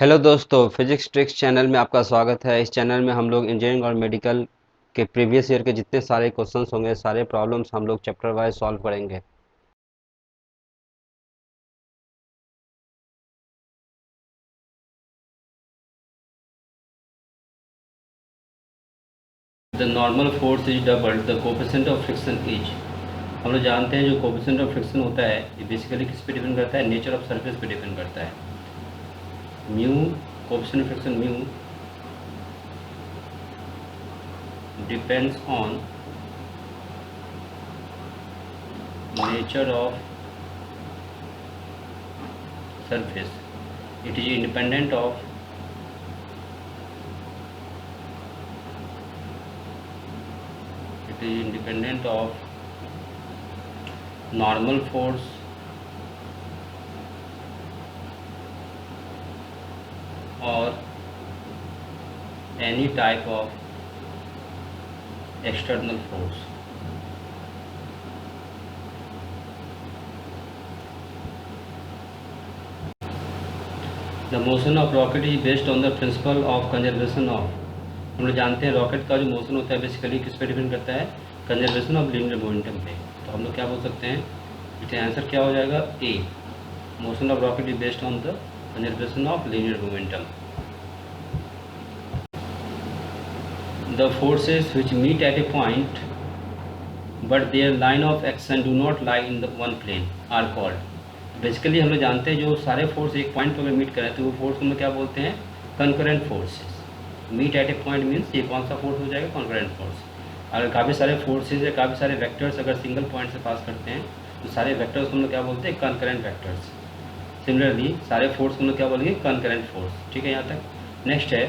Hello दोस्तों, physics tricks channel में आपका स्वागत है। इस चैनल में हम लोग इंजीनियरिंग और मेडिकल के प्रीवियस ईयर के जितने सारे क्वेश्चंस होंगे, सारे प्रॉब्लम्स हम लोग चैप्टर वाइज सॉल्व करेंगे। The normal force is double the coefficient of friction is. हम लोग जानते हैं जो कोफिशिएंट ऑफ फ्रिक्शन होता है ये बेसिकली किस पे डिपेंड करता है, नेचर ऑफ सरफेस पे डिपेंड करता है। Mu coefficient of friction mu depends on nature of surface. It is independent of normal force or any type of external force. The motion of rocket is based on the principle of conservation of। हम लोग जानते हैं rocket का जो motion होता है basically किस पे डिपेंड करता है, कंजर्वेशन ऑफ लीनियर मोमेंटम पे। तो हम लोग क्या बोल सकते हैं, इसका आंसर क्या हो जाएगा, A. Motion of rocket is based on the conservation of linear momentum. The forces which meet at a point but their line of action do not lie in the one plane are called। Basically हम लोग जानते हैं जो सारे force एक point पर अगर meet करें तो वो फोर्स को हम लोग क्या बोलते हैं, concurrent forces. Meet at a point means ये कौन सा फोर्स हो जाएगा, कंकरेंट फोर्स। अगर काफ़ी सारे फोर्सेज या काफ़ी सारे वेक्टर्स अगर सिंगल पॉइंट से पास करते हैं तो सारे वेक्टर्स को हम लोग क्या बोलते हैं, कंकरेंट वेक्टर्स। सिमिलरली सारे फोर्स को हम लोग क्या बोलेंगे, कंकरेंट फोर्स। ठीक है, यहाँ तक। नेक्स्ट है,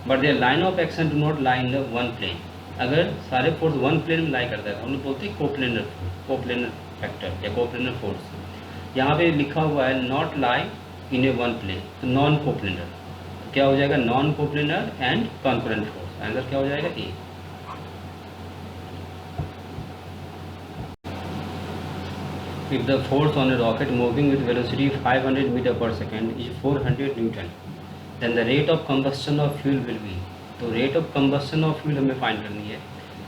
but their line of action do not lie in the one plane. अगर सारे फोर्स वन प्लेन में लाई करता है तो हम लोग बोलते हैं कोप्लेनर फैक्टर या कोप्लेनर फोर्स। यहाँ पे लिखा हुआ है not lie in a one plane, तो नॉन कोप्लेनर। तो क्या हो जाएगा, non coplanar and concurrent force. Answer क्या हो जाएगा, A. If the force on a rocket moving with velocity 500 meter per second is 400 Newton, then the rate of combustion of fuel will be। तो rate of combustion of fuel हमें find करनी है।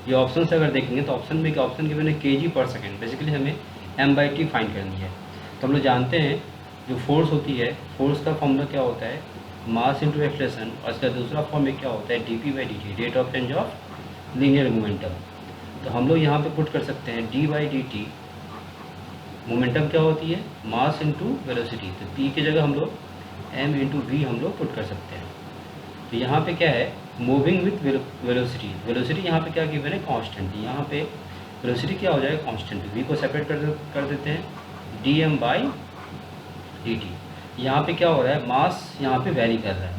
ये option से अगर देखेंगे तो option में ऑप्शन के मैंने kg पर सेकेंड, बेसिकली हमें m/t फाइंड करनी है। तो हम लोग जानते हैं जो फोर्स होती है, फोर्स का फॉर्मूला क्या होता है, मास इंटू एक्सलेशन, और इसका दूसरा फॉर्म में क्या होता है, dp/dt, rate of change of linear momentum. तो हम लोग यहाँ पे पुट कर सकते हैं d/dt। मोमेंटम क्या होती है, मास इंटू वेलोसिटी। तो p की जगह हम लोग m इंटू v हम लोग पुट कर सकते हैं। तो यहाँ पे क्या है, मूविंग विथ वेलोसिटी। वेलोसिटी यहाँ पे क्या गिवन है, कांस्टेंट। यहाँ पे वेलोसिटी क्या हो जाएगा, कांस्टेंट। v को सेपरेट कर देते हैं, dm/dt। यहाँ पे क्या हो रहा है, मास यहाँ पे वेरी कर रहा है।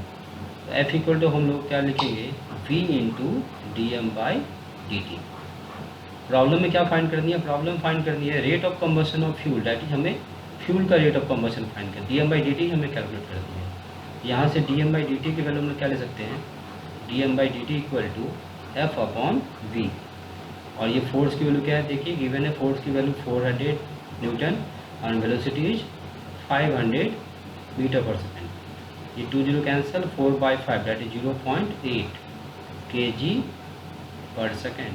तो F इक्वल टू हम लोग क्या लिखेंगे, v इंटू dm/dt। प्रॉब्लम में क्या फाइंड करनी है, प्रॉब्लम फाइंड करनी है rate of combustion of fuel, that is हमें फ्यूल का रेट ऑफ कम्बस्शन फाइंड कर, dm/dt हमें कैलकुलेट करनी है। यहाँ से dm/dt की वैल्यू हम लोग क्या ले सकते हैं, dm/dt इक्वल टू F/v। और ये फोर्स की वैल्यू क्या है, देखिए गिवन है, फोर्स की वैल्यू 400 न्यूटन और velocity is 500 metre per second. ये 2 cancel, 4/5 that is 0.8 kg per second.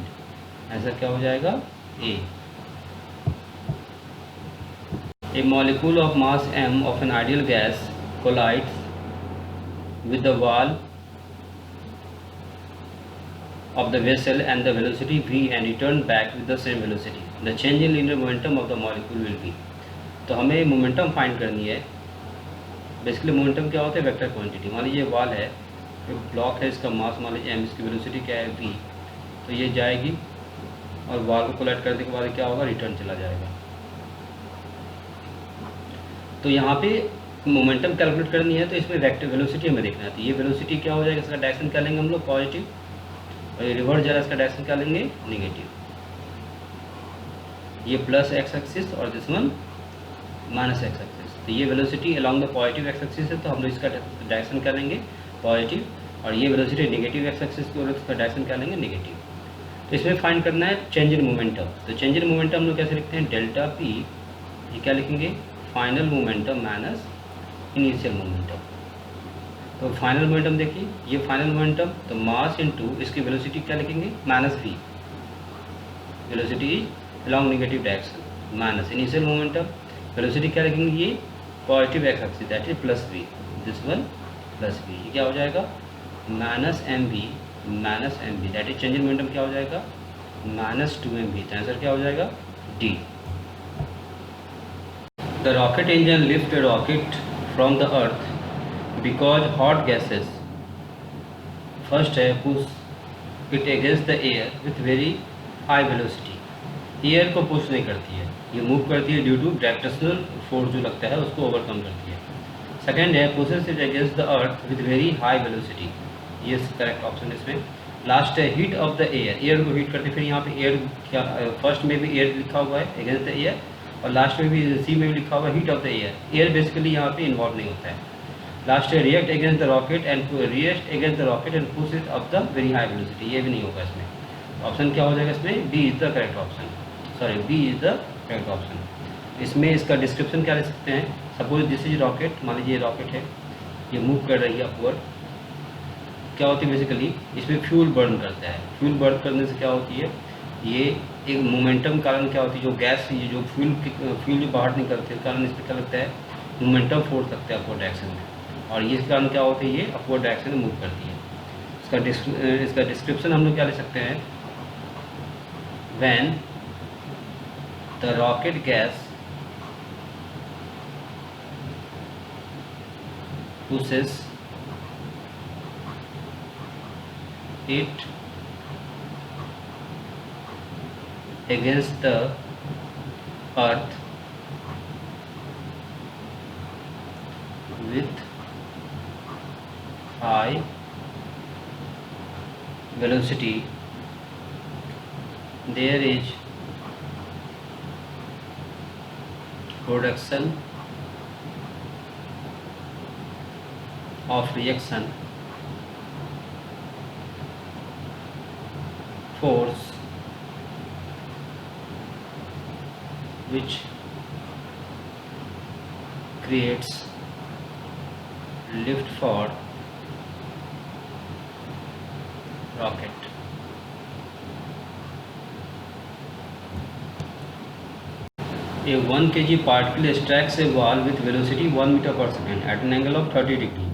ऐसा क्या हो जाएगा, A. A molecule of mass m of an ideal gas collides with the wall of the vessel and the velocity v and return back with the same velocity, the change in linear momentum of the molecule will be। तो हमें momentum find करनी है। Basically momentum क्या होता है, vector quantity. मान लीजिए वाल है, एक ब्लॉक है, इसका मास मान लीजिए m, इसकी वेलोसिटी क्या है v। तो ये जाएगी और वाल को कोलाइड करने के बाद क्या होगा, रिटर्न चला जाएगा। तो यहाँ पे मोमेंटम कैलकुलेट करनी है तो इसमें वेक्टर वेलोसिटी हमें देखना है। तो ये वेलोसिटी क्या हो जाएगा, इसका डायरेक्शन क्या लेंगे हम लोग, पॉजिटिव, और ये रिवर्स जा रहा है, इसका डायरेक्शन क्या लेंगे, नेगेटिव। ये प्लस एक्स एक्सिस और this one minus x axis. तो ये velocity along the positive x axis है, तो हम लोग इसका डायरेक्शन क्या लेंगे, पॉजिटिव। और ये वेलोसिटी नेगेटिव एक्स एक्सिस की, और इसका डायरेक्शन क्या लेंगे, नेगेटिव। तो इसमें फाइंड करना है चेंज इन मोमेंटम। तो चेंज इन मोमेंटम हम लोग कैसे लिखते हैं, डेल्टा पी, ये क्या लिखेंगे, final momentum minus initial momentum. तो फाइनल मोमेंटम देखिए, ये फाइनल मोमेंटम, तो मास इनटू इसकी वेलोसिटी क्या लिखेंगे, minus v, velocity is along negative direction, minus initial momentum, velocity क्या लिखेंगे, ये positive x axis that is plus v, this one plus v, ये क्या हो जाएगा minus mv that is change in momentum क्या हो जाएगा माइनस 2mv, तो आंसर क्या हो जाएगा D. The rocket engine lift a rocket from the earth because hot gases first push it against the air with very high velocity, air को push नहीं करती है, ये मूव करती है ड्यू टू ग्रेविटेशनल फोर्स जो लगता है उसको ओवरकम करती है। सेकेंड है pushes it against the earth with very high velocity, ये करेक्ट ऑप्शन है इसमें। लास्ट है heat of the air, air को हीट करते, फिर यहाँ पे एयर क्या, फर्स्ट में भी एयर लिखा हुआ है अगेंस्ट द एयर, और लास्ट में भी सी में भी लिखा हुआ है heat of the air, air basically यहाँ पे इन्वॉल्व नहीं होता है। लास्ट है react against the rocket and push it up the very high velocity, ये भी नहीं होगा इसमें। ऑप्शन क्या हो जाएगा इसमें, B is the correct option, sorry B is the correct option. इसमें इसका डिस्क्रिप्शन क्या लिख सकते हैं, सपोज दिस इज रॉकेट, मान लीजिए रॉकेट है, ये मूव कर रही है अपवर्ड, क्या होती है बेसिकली इसमें फ्यूल बर्न करता है, फ्यूल बर्न करने से क्या होती है, ये एक मोमेंटम कारण क्या होती है, जो गैस ये जो फ्यूल जो बाहर निकलते हैं कारण इस पर क्या लगता है मोमेंटम फोर्स लगता है अपवर्ड डायरेक्शन में, और ये कारण क्या होता है ये अपवर्ड डायरेक्शन में मूव करती है। इसका डिस्क्रिप्शन हम लोग क्या ले सकते हैं, when the rocket gas pushes it against the earth with high velocity, there is production of reaction force which creates lift for rocket। A 1 kg particle strikes a wall with velocity 1 meter per second at an angle of 30 degree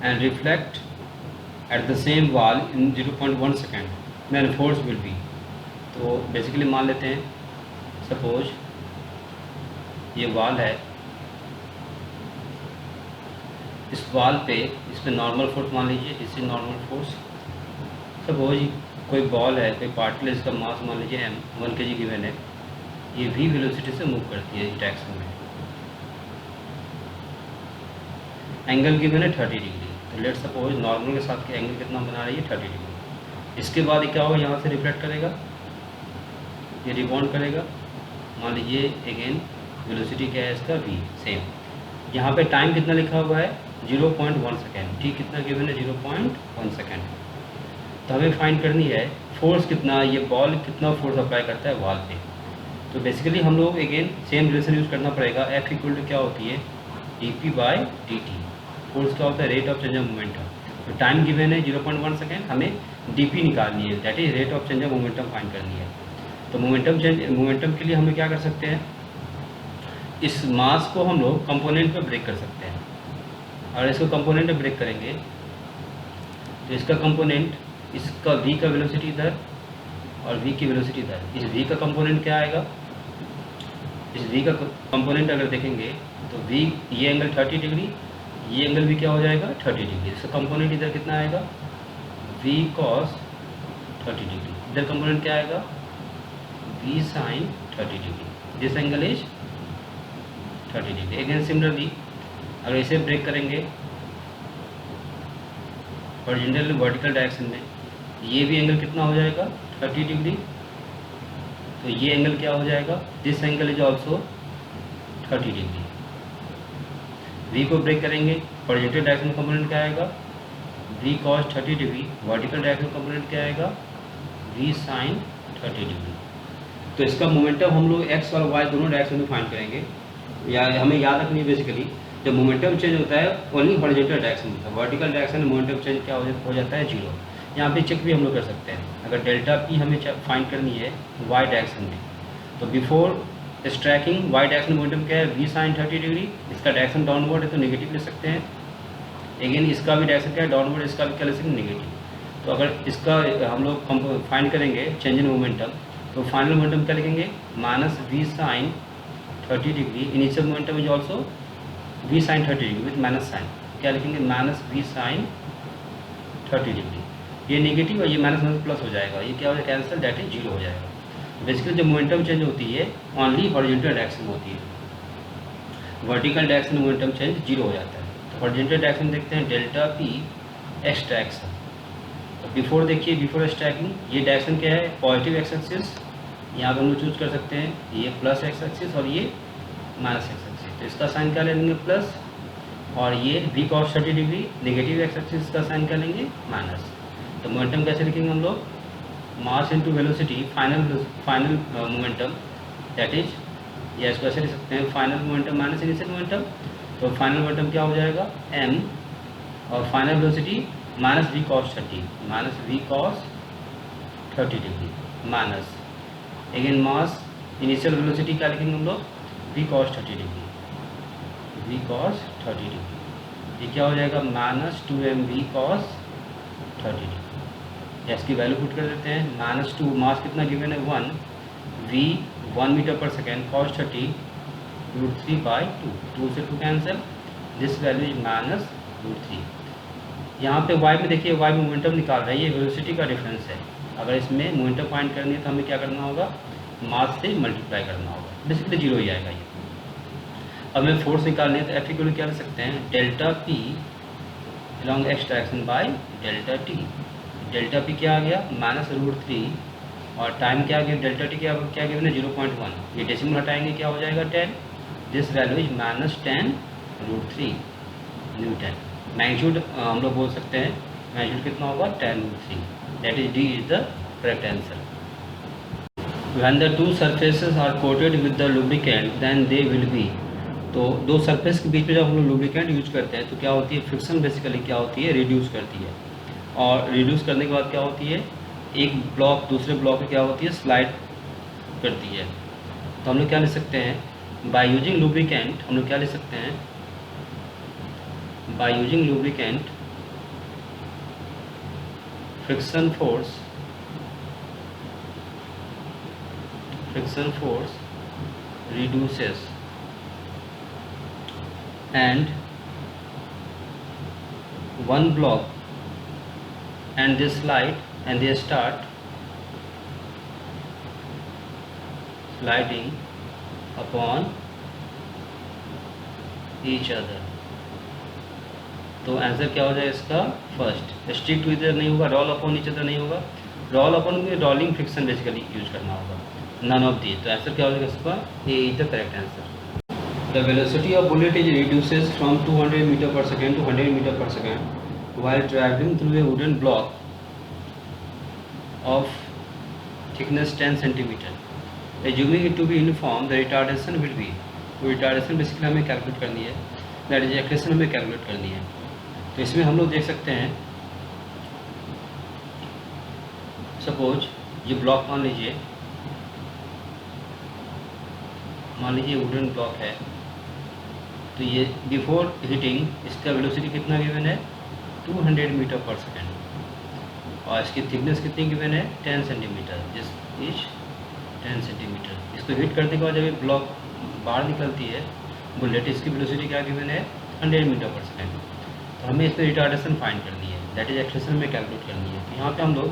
and reflect at the same wall in 0.1 second, then force will be। तो basically मान लेते हैं suppose ये wall है, इस wall पे इस पर नॉर्मल फोर्स मान लीजिए, this is normal force. Suppose कोई बॉल है, कोई पार्टिकल, इसका मास मान लीजिए m, 1 kg गिवन है, ये v वेलोसिटी से मूव करती है इस डायरेक्शन में, एंगल गिवन है 30 डिग्री, तो लेट सपोज नॉर्मल के साथ एंगल कितना बना रही है 30 डिग्री। इसके बाद क्या होगा, यहाँ से रिफ्लेक्ट करेगा, ये रिबाउंड करेगा, मान लीजिए अगेन वेलोसिटी क्या है इसका v सेम, यहाँ पे टाइम कितना लिखा हुआ है 0.1 सेकेंड, ठीक कितना गिवन है 0.1 सेकेंड। तो हमें फाइंड करनी है फोर्स कितना, ये बॉल कितना फोर्स अप्लाई करता है वॉल पे। तो बेसिकली हम लोग अगेन सेम रिलेशन यूज़ करना पड़ेगा, F इक्वल टू क्या होती है dp/dt, फोर्स क्या होता है rate of change of momentum, तो टाइम गिवन है 0.1 सेकेंड, हमें dp निकालनी है that is rate of change of momentum find करनी है। तो मोमेंटम के लिए हम लोग क्या कर सकते हैं, इस मास को हम लोग कंपोनेंट पे ब्रेक कर सकते हैं, और इसको कंपोनेंट पे ब्रेक करेंगे तो इसका कंपोनेंट, इसका v का वेलोसिटी इधर और v की वेलोसिटी इधर, इस v का कंपोनेंट क्या आएगा, इस v का कंपोनेंट अगर देखेंगे तो v ये एंगल 30 डिग्री, ये एंगल भी क्या हो जाएगा 30 डिग्री, इसका कंपोनेंट इधर कितना आएगा v cos 30 डिग्री, इधर कंपोनेंट क्या आएगा v sin 30 degree, this angle is 30 degree. Again similarly अगर इसे ब्रेक करेंगे हॉरिजॉन्टल वर्टिकल डायरेक्शन में, ये भी एंगल कितना हो जाएगा 30 डिग्री, तो ये एंगल क्या हो जाएगा, this angle is also 30 degree. v को ब्रेक करेंगे हॉरिजॉन्टल डायरेक्शन कंपोनेंट क्या आएगा v cos 30 degree, vertical direction component क्या आएगा v sin 30 डिग्री। तो इसका मोमेंटम हम लोग x और y दोनों डायरेक्शन में फाइंड करेंगे, या हमें याद रखनी है बेसिकली जब मोमेंटम चेंज होता है ओनली हॉरिजॉन्टल डायरेक्शन होता है, वर्टिकल डायरेक्शन में मोमेंटम चेंज क्या हो जाता है, जीरो। यहाँ पे चेक भी हम लोग कर सकते हैं। अगर डेल्टा पी हमें फाइंड करनी है वाई डायरेक्शन में, तो बिफोर स्ट्रैकिंग वाई डायरेक्शन मोमेंटम क्या है, वी साइन 30 डिग्री। इसका डायरेक्शन डाउनवर्ड है तो नेगेटिव ले सकते हैं। अगेन इसका भी डायरेक्शन क्या है, डाउनवर्ड, इसका भी क्या ले सकते हैं, नेगेटिव। तो अगर इसका हम लोग फाइंड करेंगे चेंज इन मोमेंटम, तो फाइनल मोमेंटम क्या लिखेंगे, minus v sine 30 degree. Initial momentum is also v sine 30 degree with minus sign, क्या लिखेंगे, माइनस वी साइन 30 डिग्री। ये नेगेटिव और ये माइनस माइनस प्लस हो जाएगा, ये क्या हो जाएगा, कैंसिल, दैट इज जीरो हो जाएगा। बेसिकली जब मोमेंटम चेंज होती है ओनली हॉरिजॉन्टल डायरेक्शन होती है, vertical direction momentum change zero हो जाता है। तो हॉरिजॉन्टल डायरेक्शन देखते हैं डेल्टा पी एक्स डायरेक्शन। तो बिफोर देखिए, बिफोर स्ट्रैकिंग ये डायरेक्शन क्या है, पॉजिटिव एक्स एक्सिस, यहाँ पर हम लोग चूज कर सकते हैं, ये प्लस एक्स एक्सिस और ये माइनस एक्स एक्सिस। तो इसका साइन क्या ले लेंगे, प्लस, और ये v cos 30 degree, negative x axis का साइन क्या लेंगे, माइनस। तो मोमेंटम कैसे लिखेंगे हम लोग, mass into velocity, final momentum, that is, या इसको ऐसे लिख सकते हैं, final momentum minus initial momentum. तो फाइनल मोमेंटम क्या हो जाएगा, एम, और final velocity minus v cos 30, minus v cos 30 degree, minus again mass, initial velocity क्या लिखेंगे हम लोग, v cos 30 degree, v cos 30 degree. ये क्या हो जाएगा, minus 2m v cos 30 degree. इसकी वैल्यू पुट कर देते हैं, माइनस 2, मास कितना गिवन है 1, we 1 metre per second, cos 30 √3/2, 2 से 2 cancel, this value is minus √3। यहाँ पे y में देखिए, y में मोमेंटम निकाल रहा है, ये वेलोसिटी का डिफरेंस है। अगर इसमें मोमेंटम फाइंड करनी है तो हमें क्या करना होगा, मास से मल्टीप्लाई करना होगा, बेसिकली जीरो ही आएगा ये। अब हमें फोर्स निकालनी है तो एफ इक्वल क्या लिख सकते हैं, delta P along x direction by delta T. Delta P क्या आ गया, माइनस √3, और टाइम क्या आ गया, डेल्टा टी क्या गिवन है 0.1, ये डेसिमल हटाएंगे क्या हो जाएगा 10, this value is minus 10 √3 newton. Magnitude हम लोग बोल सकते हैं, मैग्नीट्यूड कितना होगा 10√3, that is D is the correct answer. When the two surfaces are coated with the lubricant, then they will be, तो दो सरफेस के बीच में जब हम लोग लुब्रिकेंट यूज करते हैं तो क्या होती है, फ्रिक्शन बेसिकली क्या होती है, रिड्यूस करती है, और रिड्यूस करने के बाद क्या होती है, एक ब्लॉक दूसरे ब्लॉक में क्या होती है, स्लाइड करती है। तो हम लोग क्या लिख सकते हैं, बाय यूजिंग लुब्रिकेंट, हम लोग क्या लिख सकते हैं, by using lubricant friction force reduces and one block and they slide and they start sliding upon each other। तो आंसर क्या हो जाए इसका, फर्स्ट, स्टिक टू इधर नहीं होगा, रोल अपॉन ईच अदर नहीं होगा, रोल अपॉन में रोलिंग फ्रिक्शन बेसिकली यूज करना होगा, नन ऑफ दी। तो आंसर क्या हो जाएगा इसका, A is the correct answer. The velocity of bullet is reduces from 200 metre per second to 100 metre per second while traveling through a wooden block of thickness 10 centimeter. Assuming it to be uniform, the retardation will be, तो retardation basically हमें calculate करनी है, that is acceleration हमें calculate करनी है। तो इसमें हम लोग देख सकते हैं, सपोज ये ब्लॉक मान लीजिए वुडन ब्लॉक है, तो ये बिफोर हिटिंग इसका वेलोसिटी कितना गिवन है, 200 मीटर पर सेकेंड, और इसकी थिकनेस कितनी गिवन है, 10 सेंटीमीटर, दिस इज 10 सेंटीमीटर। इसको हिट करने के बाद जब ये ब्लॉक बाहर निकलती है बुलेट, इसकी वेलोसिटी क्या गिवन है, 100 मीटर पर सेकेंड। तो हमें इसमें रिटार्डेशन फाइंड करनी है, दैट इज एक्सेलेरेशन में कैलकुलेट करनी है। तो यहाँ पे हम लोग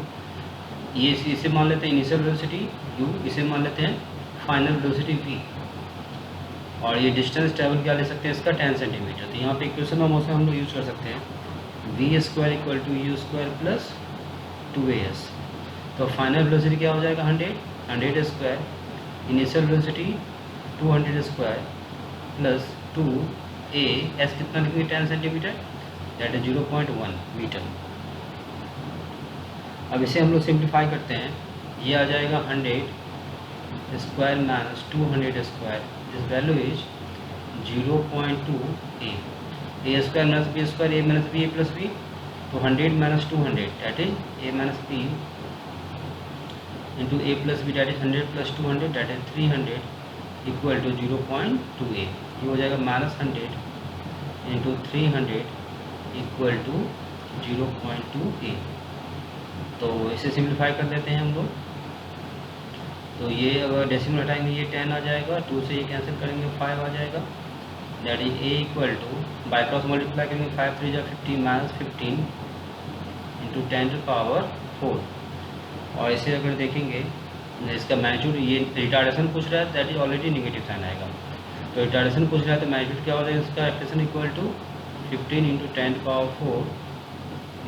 ये इसे मान लेते हैं इनिशियल वेलोसिटी u, इसे मान लेते हैं फाइनल वेलोसिटी v, और ये डिस्टेंस ट्रैवल क्या ले सकते हैं इसका 10 सेंटीमीटर। तो यहाँ पे इक्वेशन ऑफ मोशन हम लोग यूज कर सकते हैं, v² = u² प्लस 2as। तो फाइनल वेलोसिटी क्या हो जाएगा 100² initial velocity 200² plus 2a, s कितना लिखेंगे 10 सेंटीमीटर, दैट इज 0.1 मीटर। अब इसे हम लोग सिंप्लीफाई करते हैं, ये आ जाएगा 100² - 200², this value is 0.2 a square minus b square a minus b a plus b, तो 100 minus 200 that is a minus b into a plus b that is 100 plus 200 that is 300 equal to 0.2 a. ये हो जाएगा minus 100 into 300 equal to 0.2 a. तो इसे simplify कर देते हैं हम लोग। तो ये अगर डेसिमल हटाएंगे ये 10 आ जाएगा, 2 से ये कैंसिल करेंगे 5 आ जाएगा, that is A equal two by cross multiply करेंगे 5 3 15 माइनस 15 इंटू 10 टू पावर 4। और इसे अगर देखेंगे इसका मैग्नीट्यूड, ये रिटार्डेशन पूछ रहा है that is already negative sign आएगा। तो रिटार्डेशन पूछ रहा है तो मैग्नीट्यूड क्या हो जाएगा इसका, expression equal to 15 into 10 to power 4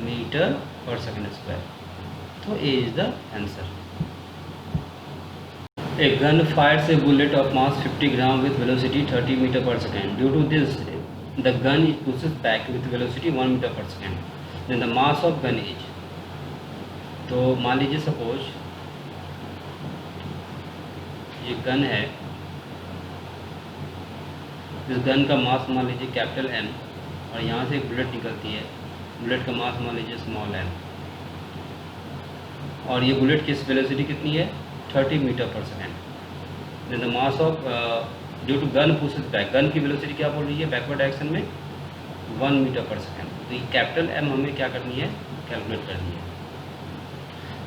metre per second square. तो A is the answer. A gun fires a bullet of mass 50 gram with velocity 30 meter per second. Due to this, the gun is pushes back with velocity 1 meter per second. Then the mass of gun is, तो मान लीजिए suppose ये gun है, इस gun का मास मान लीजिए capital M और यहाँ से एक बुलेट निकलती है, बुलेट का मास मान लीजिए स्मॉल m, और ये बुलेट की वेलोसिटी कितनी है 30 metre per second. Then the mass of due to gun pushes back, gun की वेलोसिटी क्या बोल रही है बैकवर्ड डायरेक्शन में 1 मीटर पर सेकेंड। तो ये कैपिटल M हमें क्या करनी है, कैलकुलेट करनी है।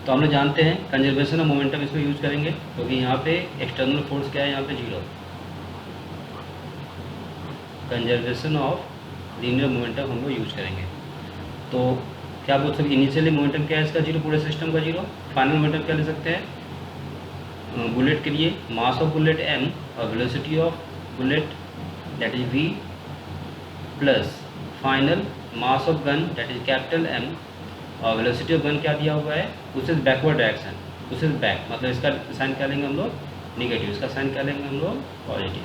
तो हम लोग जानते हैं कंजर्वेशन ऑफ मोमेंटम इसमें यूज करेंगे, क्योंकि यहाँ पे एक्सटर्नल फोर्स क्या है, यहाँ पे 0। कंजर्वेशन ऑफ लीनियर मोमेंटम हम लोग यूज करेंगे। तो क्या बोल सकते, इनिशियली मोमेंटम क्या है इसका 0, पूरे सिस्टम का 0। फाइनल मोमेंटम क्या ले सकते हैं बुलेट के लिए, मास ऑफ बुलेट m और velocity of bullet that is v plus final mass of gun that is capital M और वेलोसिटी ऑफ गन क्या दिया हुआ है, उसे बैकवर्ड डायरेक्शन, उसे बैक, मतलब इसका साइन क्या लेंगे हम लोग नेगेटिव, इसका साइन क्या लेंगे हम लोग पॉजिटिव,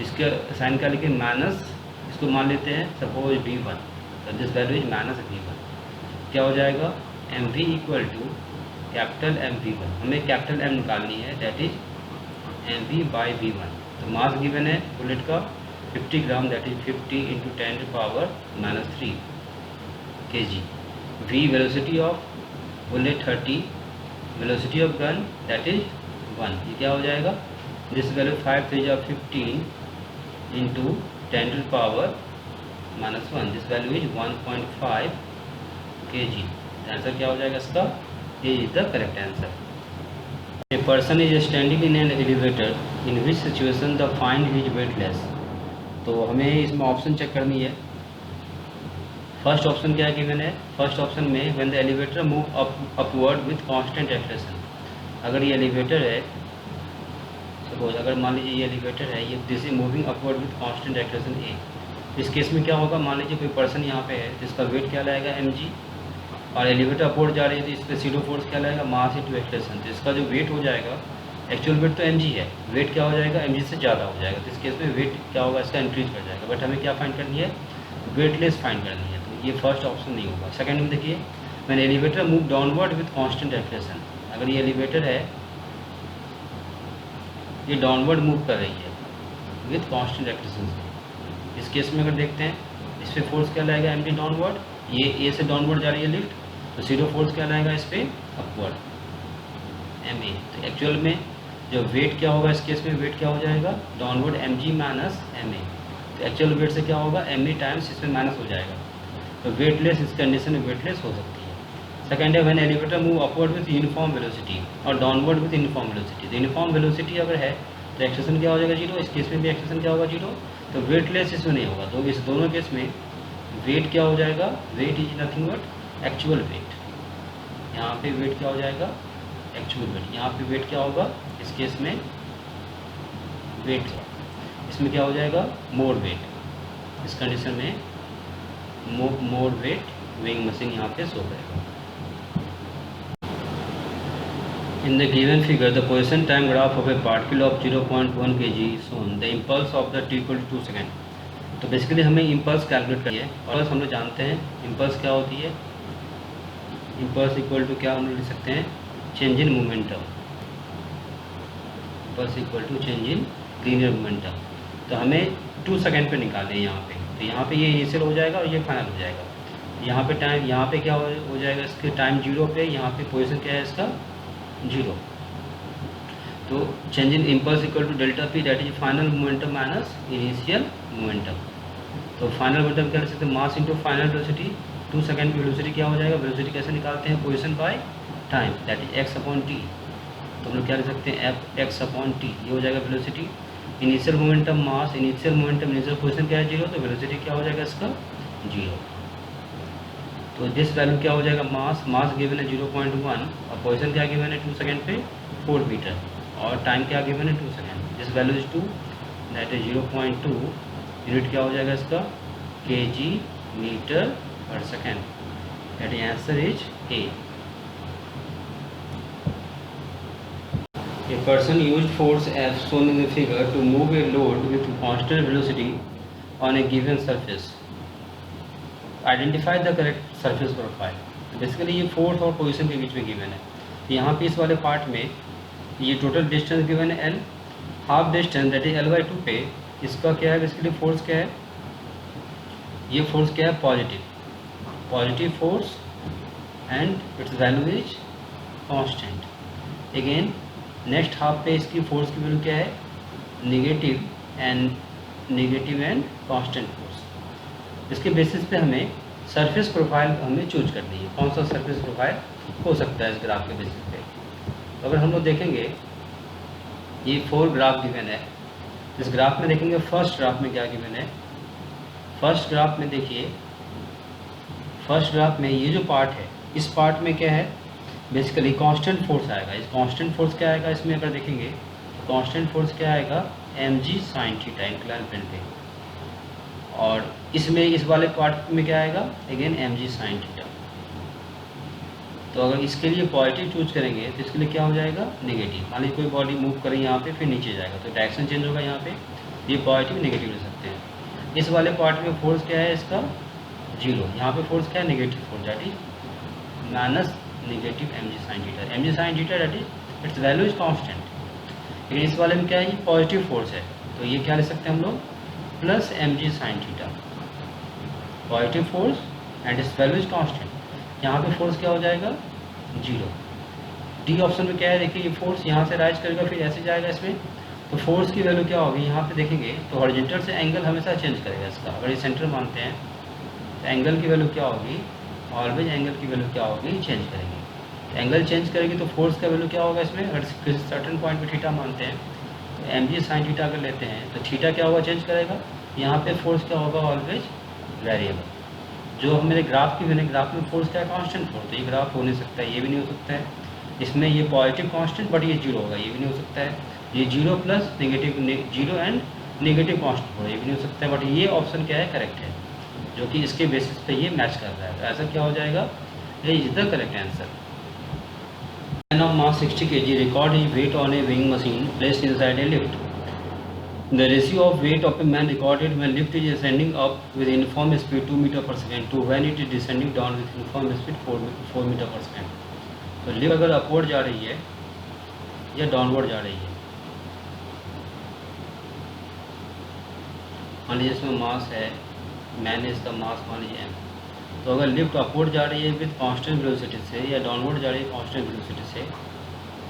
इसका साइन क्या लेंगे माइनस, इसको मान लेते हैं सपोज v1, तो this value is minus v1। क्या हो जाएगा mv equal to capital mv1, हमें कैपिटल M निकालनी है that is mv by v1। तो मास गिवन है बुलेट का 50 gram that is 50 into 10 to power -3 kg। v velocity of bullet 30, velocity of gun that is 1। ये क्या हो जाएगा, this value 5 3 15 into 10 to power -1, this value is 1.5 kg। Answer क्या हो जाएगा इसका, A is the correct answer. A person is standing in an elevator. In which situation the find is weightless? तो हमें इसमें ऑप्शन चेक करनी है। First option क्या गिवन है, फर्स्ट ऑप्शन में when the elevator move upward with constant acceleration। अगर ये एलिवेटर है, सपोज अगर मान लीजिए ये एलिवेटर है, ये this is moving upward with constant acceleration a। इस केस में क्या होगा, मान लीजिए कोई पर्सन यहाँ पे है जिसका वेट क्या लगेगा mg, और एलिवेटर अपवर्ड जा रही है तो इस पर सीडो फोर्स क्या लगेगा मास इंटू एक्सेलरेशन। तो इसका जो वेट हो जाएगा, एक्चुअल वेट तो mg है, वेट क्या हो जाएगा mg से ज़्यादा हो जाएगा। तो इस केस में वेट क्या होगा इसका इंक्रीज कर जाएगा। बट हमें क्या फाइंड करनी है, वेटलेस फाइंड करनी है। तो ये फर्स्ट ऑप्शन नहीं होगा। सेकंड में देखिए मैंने elevator move downward with constant acceleration, अगर ये एलिवेटर है ये डाउनवर्ड मूव कर रही है विथ कांस्टेंट एक्सेलरेशन से, इस केस में अगर देखते हैं इस पर फोर्स क्या लगेगा mg डाउनवर्ड, ये ए से डाउनवर्ड जा रही है लिफ्ट, तो जीरो फोर्स क्या लगेगा इस पर अपवर्ड ma। तो एक्चुअल में जो वेट क्या होगा इस केस में, वेट क्या हो जाएगा डाउनवर्ड mg माइनस ma। तो एक्चुअल वेट से क्या होगा ma टाइम्स इसमें माइनस हो जाएगा। तो वेटलेस इस कंडीशन में वेटलेस हो सकती है। सेकेंड है when elevator move upward with uniform velocity और डाउनवर्ड विथ यूनिफॉर्म वेलोसिटी। तो यूनिफॉर्म वेलोसिटी अगर है तो एक्सेलरेशन क्या हो जाएगा 0, इस केस में भी एक्सेलरेशन क्या होगा 0। तो वेटलेस इसमें नहीं होगा। तो इस दोनों केस में वेट क्या हो जाएगा, weight is nothing but actual weight. यहाँ पे वेट क्या हो जाएगा एक्चुअल वेट, यहाँ पे वेट क्या होगा इस केस में वेट, इसमें क्या हो जाएगा मोर वेट। इस कंडीशन में मोर वेट वेइंग मशीन यहाँ पे शो करेगा। In the given figure, the position time graph of a particle of 0.1 kg is shown. The impulse of the t equal to 2 second. तो basically हमें impulse calculate करिए और हम लोग जानते हैं इम्पल्स क्या होती है। इम्पल्स इक्वल टू क्या हम लोग लिख सकते हैं, change in momentum. Impulse equal to change in linear momentum. तो तो हमें 2 सेकेंड पे निकालें यहाँ पे, तो यहाँ पे ये इनिशियल हो जाएगा और ये फाइनल हो जाएगा। यहाँ पे टाइम, यहाँ पे क्या हो जाएगा, इसके टाइम 0 पे, यहाँ पे पोजीशन क्या है इसका 0। तो change in impulse equal to delta p, that is final momentum minus initial momentum. तो फाइनल मोमेंटम क्या लिख सकते हैं, mass into final velocity. 2 second की वेलोसिटी क्या हो जाएगा, वेलोसिटी कैसे निकालते हैं, position by time, that is x upon t. तो हम लोग क्या लिख सकते हैं, एफ एक्स अपॉन टी, ये हो जाएगा वेलोसिटी। इनिशियल मोमेंटम मास, इनिशियल मोमेंटम, इनिशियल पोजीशन क्या है 0, तो वेलोसिटी क्या हो जाएगा इसका 0। तो दिस वैल्यू क्या हो जाएगा, मास गिवन है 0.1 और पोजीशन क्या गिवन है 2 सेकेंड पे 4 मीटर और टाइम क्या गिवन है 2 second. This value is 2, that is 0.2। Unit क्या हो जाएगा इसका, kg metre per second, that answer is a. A person used force as shown in the figure to move a load with constant velocity on a given surface. Identify the correct surface profile. Basically ये force और position के बीच में given है। तो यहाँ पे इस वाले पार्ट में ये टोटल डिस्टेंस गिवन है L, half distance that is L/2 पे इसका क्या है, बेसिकली फोर्स क्या है, ये फोर्स क्या है, positive force and it's value is constant. Again next half पे इसकी फोर्स की वैल्यू क्या है, नेगेटिव एंड कांस्टेंट फोर्स। इसके बेसिस पे हमें सरफेस प्रोफाइल हमें चूज करनी है, कौन सा सरफेस प्रोफाइल हो सकता है इस ग्राफ के बेसिस पे। तो अगर हम लोग देखेंगे ये 4 ग्राफ गिवन है, इस ग्राफ में देखेंगे फर्स्ट ग्राफ में क्या गिवन है। फर्स्ट ग्राफ में देखिए, फर्स्ट ग्राफ में ये जो पार्ट है, इस पार्ट में क्या है, बेसिकली कांस्टेंट फोर्स आएगा। इस कांस्टेंट फोर्स क्या आएगा, इसमें अगर देखेंगे तो कांस्टेंट फोर्स क्या आएगा, mg sin theta incline plane पे, और इसमें इस वाले पार्ट में क्या आएगा, अगेन mg sin थीटा। तो अगर इसके लिए पॉजिटिव चूज करेंगे तो इसके लिए क्या हो जाएगा, नेगेटिव। मान लीजिए कोई बॉडी मूव करें यहाँ पे फिर नीचे जाएगा तो डायरेक्शन चेंज होगा, यहाँ पे ये पॉजिटिव नेगेटिव ले सकते हैं। इस वाले पार्ट में फोर्स क्या है इसका 0, यहाँ पे फोर्स क्या है, negative force, that is minus negative mg sin theta. mg sin theta that is it's value is constant. लेकिन इस वाले में क्या है, ये पॉजिटिव फोर्स है, तो ये क्या ले सकते हैं हम लोग, plus mg sin theta, positive force and it's value is constant. यहाँ पे फोर्स क्या हो जाएगा 0। डी ऑप्शन में क्या है, देखिए ये फोर्स यहाँ से राइज करेगा फिर ऐसे जाएगा इसमें, तो फोर्स की वैल्यू क्या होगी, यहाँ पे देखेंगे तो हॉरिजॉन्टल से एंगल हमेशा चेंज करेगा इसका। अगर ये सेंटर मानते हैं तो एंगल की वैल्यू क्या होगी, ऑलवेज एंगल की वैल्यू क्या होगी, चेंज करेंगे। तो एंगल चेंज करेगी तो फोर्स का वैल्यू क्या होगा इसमें, अगर किसी सर्टेन पॉइंट पे थीटा मानते हैं तो mg sin थीटा अगर लेते हैं तो थीटा क्या होगा, चेंज करेगा। यहाँ पे फोर्स क्या होगा, ऑलवेज वेरिएबल। जो मेरे ग्राफ की मैंने ग्राफ में फोर्स क्या है, कांस्टेंट फोर्स, तो ये ग्राफ हो नहीं सकता है, ये भी नहीं हो सकता है। इसमें ये पॉजिटिव कांस्टेंट बट ये 0 होगा, ये भी नहीं हो सकता है। ये 0 plus negative 0 and negative constant होगा, ये भी नहीं हो सकता है। बट ये ऑप्शन क्या है, करेक्ट है, जो कि इसके बेसिस पे ये मैच कर रहा है। तो ऐसा क्या हो जाएगा, ये is the correct answer. Man of mass 60 kg record his weight on A weighing machine placed inside a lift. The ratio of weight of a man recorded when lift is ascending up with uniform speed 2 meter per second to when it is descending down with uniform speed 4 meter per second। तो lift अगर upward जा रही है या downward जा रही है, मान लीजिए इसमें मास है, मैन इसका मास मान लीजिए m, तो अगर लिफ्ट अपवर्ड जा रही है विद कांस्टेंट वेलोसिटी से या डाउनवर्ड जा रही है कांस्टेंट वेलोसिटी से,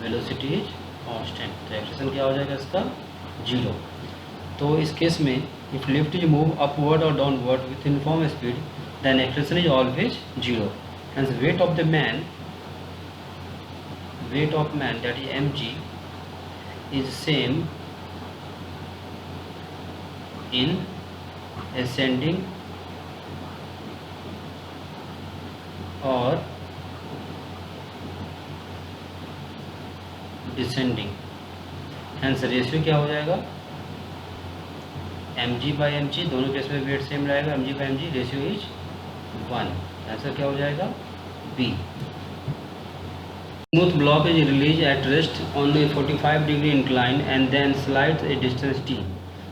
वेलोसिटी इज कांस्टेंट, तो एक्सेलरेशन क्या हो जाएगा इसका 0। तो इस केस में if lift is move upward और downward with uniform speed then acceleration is always 0। Hence weight of man that is mg is same in ascending और डिसेंडिंग। हेंस रेशियो क्या हो जाएगा, mg/mg, दोनों केस में वेट सेम रहेगा, mg/mg, ratio is 1। Answer क्या हो जाएगा, B. Smooth block is release at rest on a 45 degree incline and then slides a distance t.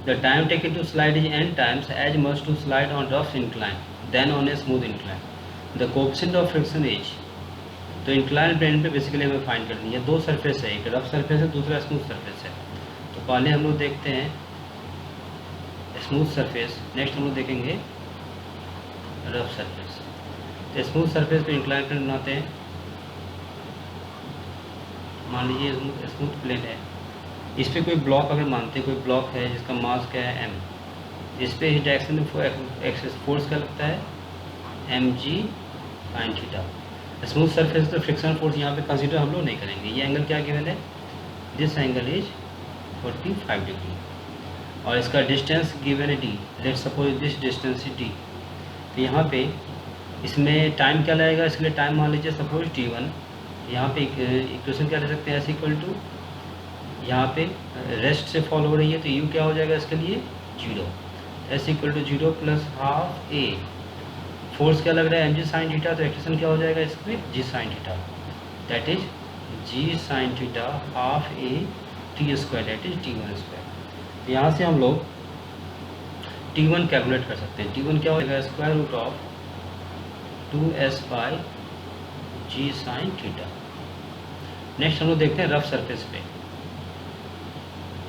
The time taken to slide is n times as much to slide on rough incline than on a smooth incline. The coefficient of friction is, तो incline plane पे basically हमें find करनी है। 2 surface है, एक rough surface है, दूसरा smooth surface है। तो पहले हम लोग देखते हैं स्मूथ सरफेस, नेक्स्ट हम लोग देखेंगे रफ सरफेस। तो स्मूथ सरफेस पे इंक्लाइन प्लेन बनाते हैं। मान लीजिए स्मूथ प्लेन है, इस पर कोई ब्लॉक अगर मानते हैं, कोई ब्लॉक है जिसका मास क्या है m, इस पर इस डायरेक्शन में एक्सिस फोर्स क्या लगता है mg sin theta. Smooth surface तो फ्रिक्शन फोर्स यहाँ पे कंसीडर हम लोग नहीं करेंगे। ये एंगल क्या गिवन है, दिस एंगल इज 45 डिग्री और इसका डिस्टेंस गिवन है d, late suppose this distance is d। तो यहाँ पे इसमें टाइम क्या लगेगा, इसके लिए टाइम मान लीजिए सपोज t1। यहाँ पे इक्वेशन क्या ले सकते हैं, s इक्वल टू यहाँ पे रेस्ट से फॉल हो रही है तो u क्या हो जाएगा इसके लिए 0, s equal to 0 plus half a। Force क्या लग रहा है mg sin थीटा, तो एक्सप्रेशन क्या हो जाएगा इसमें g sin theta, that is g sin theta half a t square, that is t1 square. तो यहाँ से हम लोग t1 कैलकुलेट कर सकते हैं। t1 क्या हो जाएगा square root of 2s by g sin theta. Next हम लोग देखते हैं रफ सरफेस पे।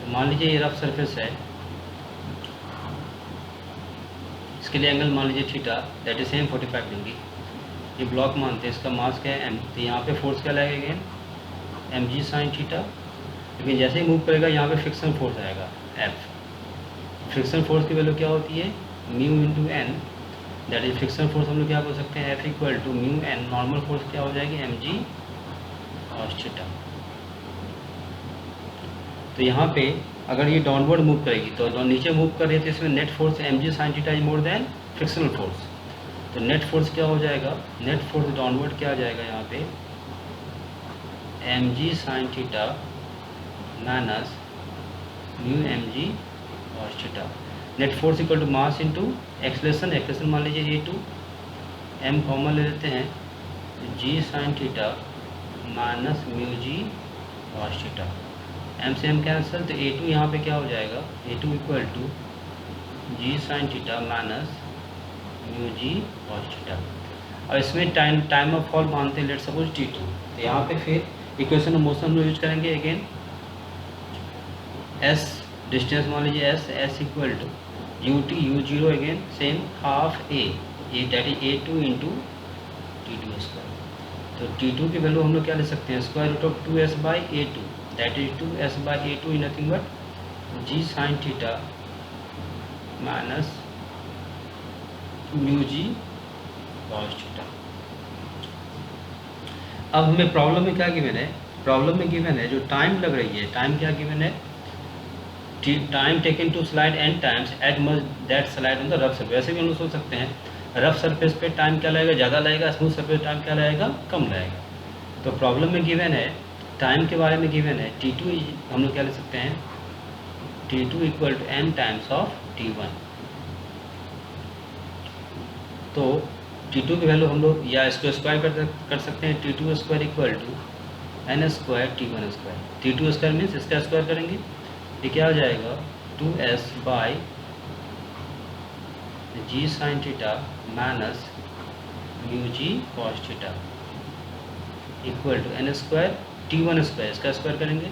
तो मान लीजिए ये रफ सरफेस है, इसके लिए एंगल मान लीजिए theta, that is same 45 degree. ये ब्लॉक मानते हैं, इसका मास क्या है m, तो यहाँ पे फोर्स क्या लगेगा mg sin थीटा। लेकिन जैसे ही मूव करेगा यहाँ पे फ्रिक्शन फोर्स आएगा F। फ्रिक्शन फोर्स की वैल्यू क्या होती है mu into n, that is friction force हम लोग क्या बोल सकते हैं F equal to mu n. Normal force क्या हो जाएगी mg cos थीटा। तो यहाँ पे अगर ये डाउनवर्ड मूव करेगी तो नीचे मूव कर रही है तो इसमें net force mg sin theta is more then frictional force. तो नेट फोर्स क्या हो जाएगा, नेट फोर्स डाउनवर्ड क्या आ जाएगा यहाँ पे mg sin theta minus mu mg cos theta. Net force equal to mass into acceleration, acceleration मान लीजिए a2, m कॉमन ले लेते हैं, g sin theta minus mu g cos theta. m से m कैंसिल, तो a2 यहाँ पे क्या हो जाएगा, a2 equal to g sin theta minus mu g cos theta. और इसमें टाइम ऑफ फॉल मानते हैं लेट सपोज t2। तो यहाँ पे फिर इक्वेशन ऑफ मोशन हम यूज करेंगे अगेन, s डिस्टेंस मान लीजिए s equal to ut u0 again same half a, that is a2 into t2 square. तो t2 की वैल्यू हम लोग क्या ले सकते हैं square root of 2s by a2, that is 2s by a2 is nothing but g sin theta minus mu g cos theta. अब हमें प्रॉब्लम में क्या गिवन है, प्रॉब्लम में गिवन है जो टाइम लग रही है, टाइम क्या गिवन है, time taken to slide n times at much that slide on the rough surface. वैसे भी हम लोग सोच सकते हैं रफ सरफेस पे टाइम क्या लगेगा ज़्यादा लगेगा, स्मूथ सरफेस टाइम क्या लगेगा कम लगेगा। तो प्रॉब्लम में गिवन है टाइम के बारे में गिवन है t2 हम लोग क्या ले सकते हैं t2 equal to n times of t1। तो t2 की वैल्यू हम लोग या इसको स्क्वायर कर सकते हैं, t2 square equal to n square t1 square. t2 square means इसका स्क्वायर करेंगे, ये क्या हो जाएगा 2s by g sin theta minus mu g cos theta equal to n square t1 square, इसका स्क्वायर करेंगे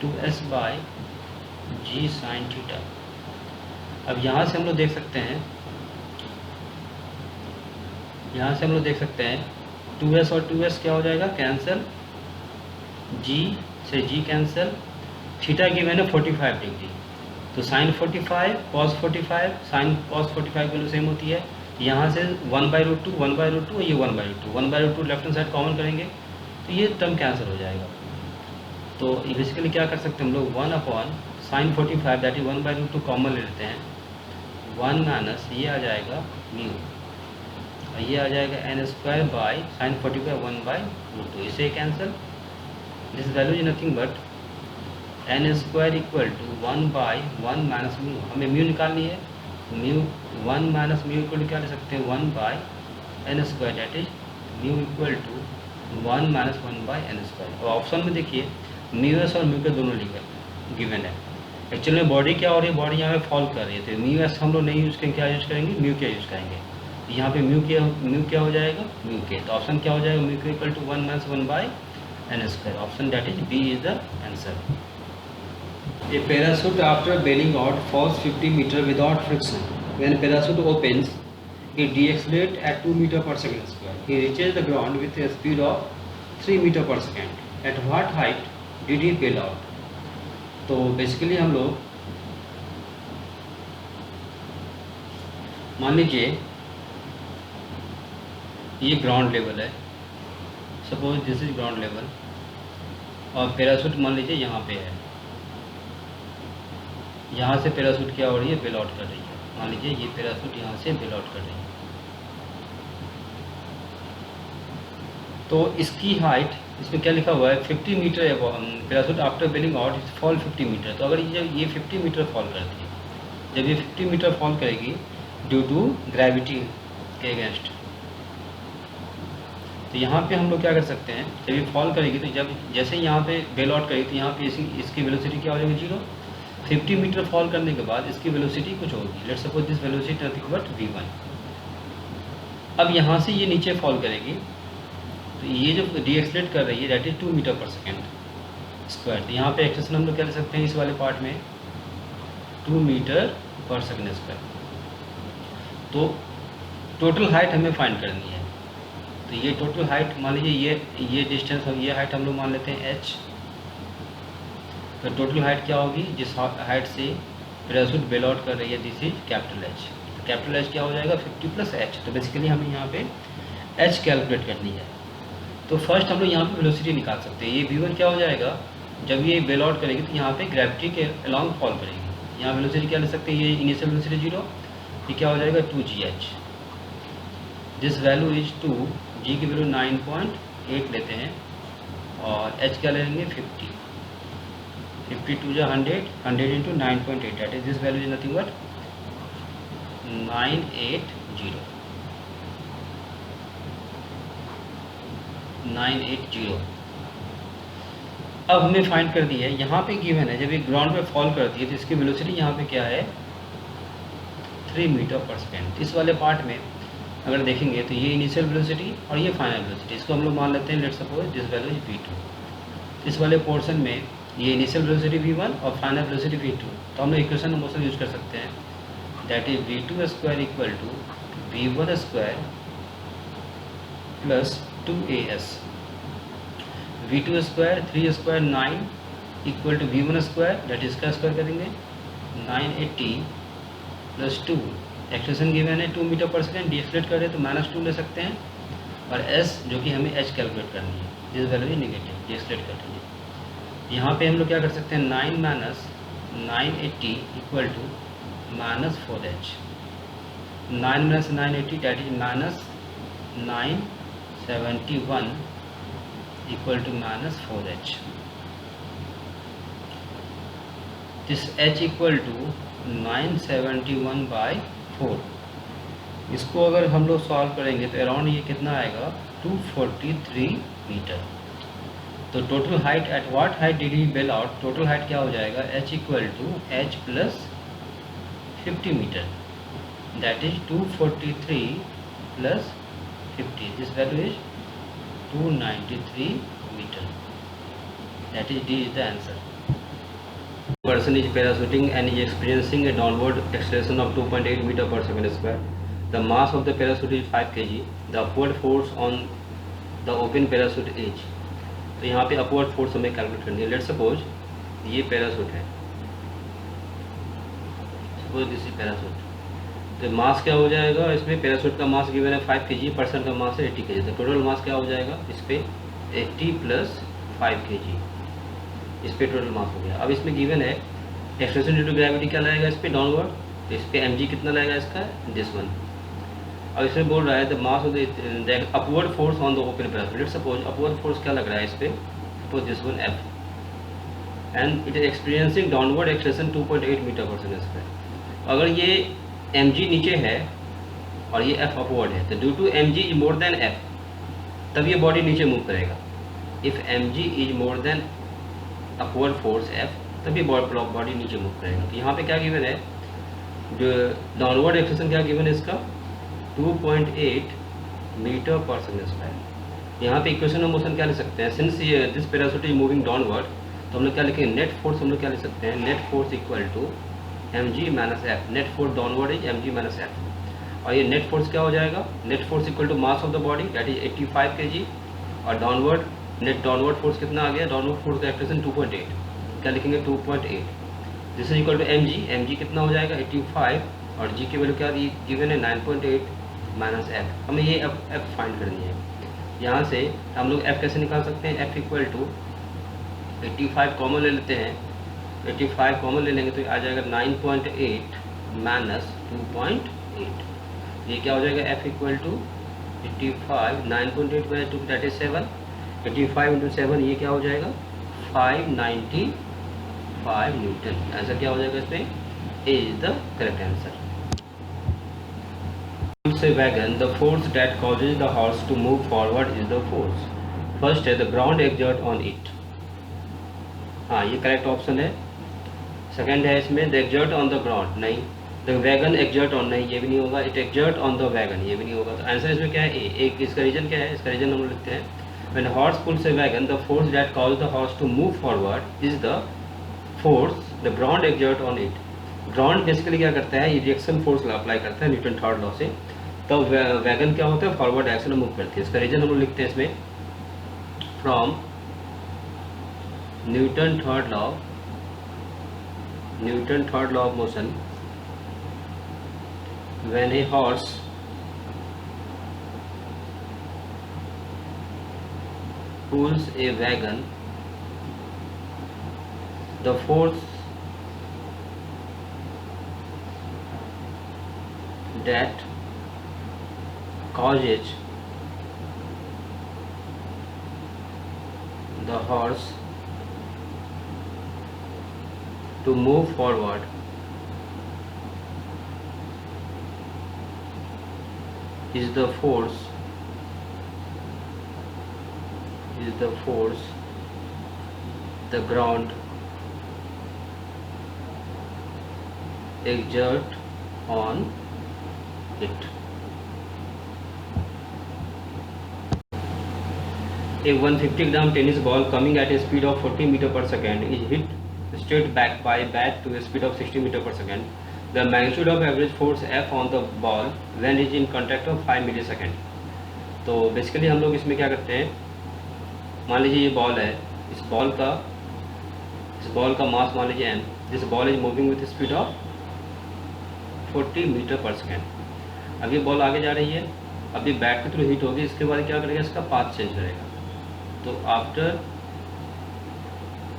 2s by g sin theta. अब यहाँ से हम लोग देख सकते हैं, यहाँ से हम लोग देख सकते हैं 2s और 2s क्या हो जाएगा कैंसिल, g से g कैंसिल, थीटा की मैंने 45 डिग्री, तो sine 45 cos 45, sine cos 45 value same होती है। यहाँ से 1/√2 1/√2 ये 1/√2 1/√2 लेफ्ट हैंड साइड कॉमन करेंगे तो ये टर्म कैंसिल हो जाएगा। तो बेसिकली क्या कर सकते हैं हम लोग 1 upon sine 45 that is 1/√2 common ले लेते हैं, 1 माइनस ये आ जाएगा म्यू और ये आ जाएगा n स्क्वायर बाई साइन 45 1/√2, इसे cancel, this value is nothing but n square equal to 1/1 minus mu. हमें म्यू निकालनी है, म्यू 1 माइनस म्यू इक्वल क्या ले सकते हैं 1/n square, that is mu equal to 1 minus 1/n square. और option में देखिए म्यू एस और म्यू के दोनों गिवन है। एक्चुअली में बॉडी क्या हो रही है, बॉडी यहाँ पे फॉल कर रही है, तो म्यू एस हम लोग नहीं यूज करेंगे, क्या यूज करेंगे म्यू के यूज करेंगे। यहाँ पे म्यू क्या हो जाएगा म्यू के, तो ऑप्शन क्या हो जाएगा म्यू के equal to 1 minus 1/n square. Option that is B is the answer. A parachute after bailing out falls 50 meters without friction. When parachute opens, it deaccelerates at 2 meters per second square. He reaches the ground with a speed of 3 meters per second. At what height did he bail out? तो basically हम लोग मान लीजिए ये ground level है, suppose this is ground level, और parachute मान लीजिए यहाँ पे है, यहाँ से पैराशूट क्या हो रही है, बेल आउट कर रही है। मान लीजिए ये पैराशूट यहाँ से बेल आउट कर रही है, तो इसकी हाइट, इसमें क्या लिखा हुआ है 50 metre parachute after bailing out fall 50 metre. तो अगर ये 50 मीटर फॉल करती है, जब ये 50 मीटर फॉल करेगी ड्यू टू ग्रेविटी के अगेंस्ट, तो यहाँ पे हम लोग क्या कर सकते हैं, जब ये फॉल करेगी तो जब जैसे यहाँ पे बेल आउट करेगी तो यहाँ पे इसकी वेलोसिटी क्या हो जाएगी, 0। 50 मीटर फॉल करने के बाद इसकी वेलोसिटी कुछ होगी, let's suppose this velocity nothing but v1। अब यहाँ से ये नीचे फॉल करेगी तो ये जो डीएक्सलेट कर रही है that is 2 metre per second square. तो यहाँ पे एक्सप्रेशन हम लोग क्या ले सकते हैं इस वाले पार्ट में, 2 मीटर पर सेकेंड स्क्वायर। तो टोटल हाइट हमें फाइंड करनी है, तो ये टोटल हाइट मान लीजिए ये डिस्टेंस और ये हाइट हम लोग मान लेते हैं h। तो टोटल हाइट क्या होगी, जिस हाइट से पैराशूट बेल आउट कर रही है, this is capital H। Capital H क्या हो जाएगा 50 प्लस h। तो बेसिकली हमें यहाँ पे h कैलकुलेट करनी है। तो फर्स्ट हम लोग यहाँ पे वेलोसिटी निकाल सकते हैं। ये v1 क्या हो जाएगा, जब ये बेल आउट करेगी तो यहाँ पे ग्रेविटी के अलॉन्ग फॉल करेगी। यहाँ वेलोसिटी क्या ले सकते हैं, ये इनिशियल वेलोसिटी 0, ये क्या हो जाएगा 2gh। This value is 2, g की वैल्यू 9.8 लेते हैं और h क्या ले लेंगे 50। 52 जा 100, 100 into 9.8 that is this value is nothing but 980। अब हमने फाइंड कर दी है, यहाँ पे गिवन है जब ये ग्राउंड पे फॉल करती है तो इसकी वेलोसिटी यहाँ पे क्या है 3 मीटर पर सेकेंड। इस वाले पार्ट में अगर देखेंगे तो ये इनिशियल वेलोसिटी और ये फाइनल वेलोसिटी, इसको हम लोग मान लेते हैं let's suppose this value is v2। इस वाले पोर्शन में ये इनिशियल वेलोसिटी v1 और फाइनल वेलोसिटी v2। तो हम लोग इक्वेशन ऑफ मोशन यूज कर सकते हैं, that is v2 square equal to v1 square plus 2as। v2 square 3 square 9 equal to v1 square, that is का स्क्वायर करेंगे 980 प्लस 2। एक्सप्रेशन गिवन है 2 मीटर पर सेकेंड, डीएक्सलेट करें तो -2 ले सकते हैं, और s जो कि हमें h कैलकुलेट करनी है, दिस वैल्यू इज नेगेटिव, डीएक्सलेट कर लीजिए। यहाँ पे हम लोग क्या कर सकते हैं 9 minus 980 equal to -4h। 9 minus 980 that is -971 equal to -4h। This h equal to 971/4। इसको अगर हम लोग सॉल्व करेंगे तो अराउंड ये कितना आएगा 243 मीटर। तो total height at what height did he bail out, total height क्या हो जाएगा h equal to h plus 50 metre, that is 243 plus 50, this value is 293 metre, that is D is the answer. Person is parachuting and is experiencing a downward acceleration of 2.8 meter per second square. The mass of the parachute is 5 kg. The upward force on the open parachute is, तो यहाँ पे upward force हमें calculate करनी है। Let's suppose ये parachute है, suppose this is parachute, तो मास क्या हो जाएगा, इसमें पैराशूट का मास गिवन है 5 kg, पर्सन का मास है 80 kg। तो टोटल मास क्या हो जाएगा इस पर 80 प्लस 5 kg, इस पे टोटल मास हो गया। अब इसमें गिवन है एक्सलेशन ड्यू टू ग्रेविटी क्या लगेगा इस पे डाउनवर्ड, तो इस पे mg कितना लगेगा इसका दिस वन। अब इसमें बोल रहा है the mass of the upward force on the open parachute. Let's suppose upward force क्या लग रहा है इस पे, suppose this one f, and it is experiencing downward acceleration 2.8 metre per second square. अगर ये mg नीचे है और ये f अपवर्ड है, तो due to mg is more than f, तब ये बॉडी नीचे मूव करेगा। If mg is more than upward force f, तभी बॉडी नीचे मूव करेगा। तो यहाँ पे क्या गिवन है, जो डाउनवर्ड एक्सेशन क्या गिवन है इसका 2.8 मीटर पर सेकेंड स्क्वायर। यहाँ पे इक्वेशन ऑफ मोशन क्या ले सकते हैं, since this parachute is moving downward, तो हम लोग क्या लिखेंगे, नेट फोर्स हम लोग क्या लिख सकते हैं, net force equal to mg minus F. Net force downward is mg minus F. और ये नेट फोर्स क्या हो जाएगा, net force equal to mass of the body that is 85 kg, और डाउनवर्ड नेट डाउनवर्ड फोर्स कितना आ गया, downward force का एक्सप्रेशन 2.8, क्या लिखेंगे 2.8। This is equal to mg कितना हो जाएगा 85, और g की वैल्यू क्या गिवन है 9.8 माइनस एफ। हमें ये एफ फाइंड करनी है। यहाँ से हम लोग एफ कैसे निकाल सकते हैं, एफ इक्वल टू 85 कॉमन ले लेते हैं, 85 कॉमन ले लेंगे तो आ जाएगा 9.8 माइनस 2.8। ये क्या हो जाएगा, F equal to 85 9.8 by 2 that is 7, 85 into 7 ये क्या हो जाएगा 595 न्यूटन। ऐसा क्या हो जाएगा इसमें, is the correct answer. A wagon, the force that causes the horse to move forward is the force. First है the ground exert on it. हाँ ये करेक्ट ऑप्शन है। सेकंड है इसमें the exert on the ground, नहीं। the wagon exert on, नहीं ये भी नहीं होगा। it exert on the wagon, ये भी नहीं होगा। तो आंसर इसमें क्या है, ए। एक इसका रीजन क्या है, इसका रीजन हम लिखते हैं when horse pulls a wagon, the force that causes the horse to move forward is the force the ground exert on it. Ground basically क्या करता है, ये रिएक्शन फोर्स अप्लाई करता है न्यूटन थर्ड लॉ से, तो वैगन क्या होता है, फॉरवर्ड डायरेक्शन में मूव करती है। इसका रीजन हम लोग लिखते हैं इसमें from Newton third law of motion, when a horse pulls a wagon, the force that causes the horse to move forward is the force the ground exert on it. A 150 gram tennis ball coming at a speed of 40 meter per second is hit straight back by bat to a speed of 60 meter per second. The magnitude of average force F on the ball when it is in contact of 5 millisecond. तो basically हम लोग इसमें क्या करते हैं, मान लीजिए ये बॉल है, इस बॉल का मास मान लीजिए m, this ball is moving with speed of 40 metre per second. अब ये बॉल आगे जा रही है, अभी बैट के थ्रू हिट होगी, इसके बाद क्या करेगा, इसका पाथ चेंज करेगा। तो आफ्टर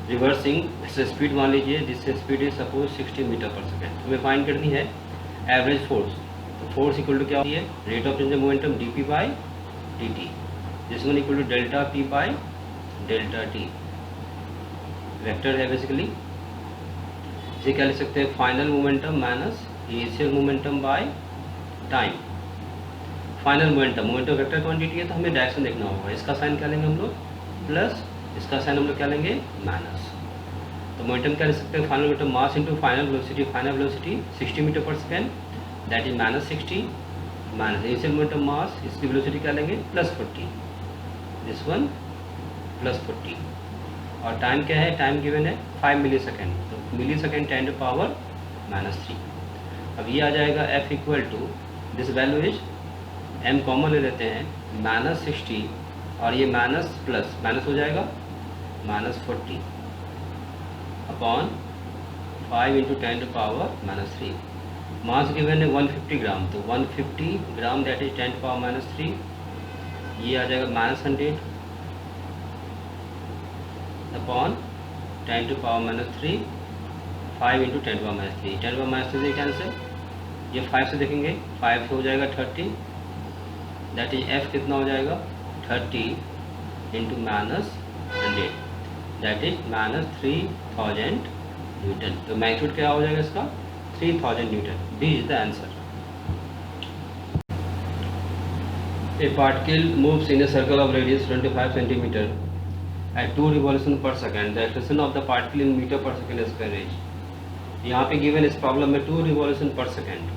रिवर्सिंग इससे स्पीड मान लीजिए, जिससे speed is suppose 60 metre per second. हमें फाइंड करनी है एवरेज फोर्स। तो फोर्स इक्वल टू क्या होती है, rate of change of momentum dp by dt, this one equal to delta p by delta t। Vector है बेसिकली, इसे क्या लिख सकते हैं, final momentum minus initial momentum by time. Final momentum vector quantity है तो हमें डायरेक्शन देखना होगा। इसका साइन क्या लेंगे हम लोग, प्लस, इसका साइन हम लोग क्या लेंगे, माइनस। तो मोमेंटम क्या लिख सकते हैं, final momentum mass into final velocity 60 metre per second that is minus 60 minus initial momentum mass, इसकी वेलोसिटी क्या लेंगे प्लस 40, दिस वन प्लस 40, और टाइम क्या है, टाइम गिवन है 5 मिली सेकेंड, तो मिली सेकेंड 10 टू पावर -3। अब ये आ जाएगा F equal to this value is m common ले लेते हैं -60, और ये माइनस प्लस माइनस हो जाएगा -40 upon 5 into 10 to power -3। Mass given है 150 ग्राम, तो 150 gram that is 10 to power -3, ये आ जाएगा -100 upon 10 to power -3, 5 into 10 to power -3, 10 to power -3 से कैंसिल, ये 5 से देखेंगे 5 से हो जाएगा 30, दैट इज F कितना हो जाएगा 30 इंटू -100 दैट इज -3000 न्यूटन। तो मैग्नीट्यूड क्या हो जाएगा इसका 3000 Newton. D is the answer. A particle moves in a circle of radius 25 centimeter at 2 revolution per second. The acceleration of the particle in meter per second square is, यहाँ पे given इस problem में 2 revolution पर second.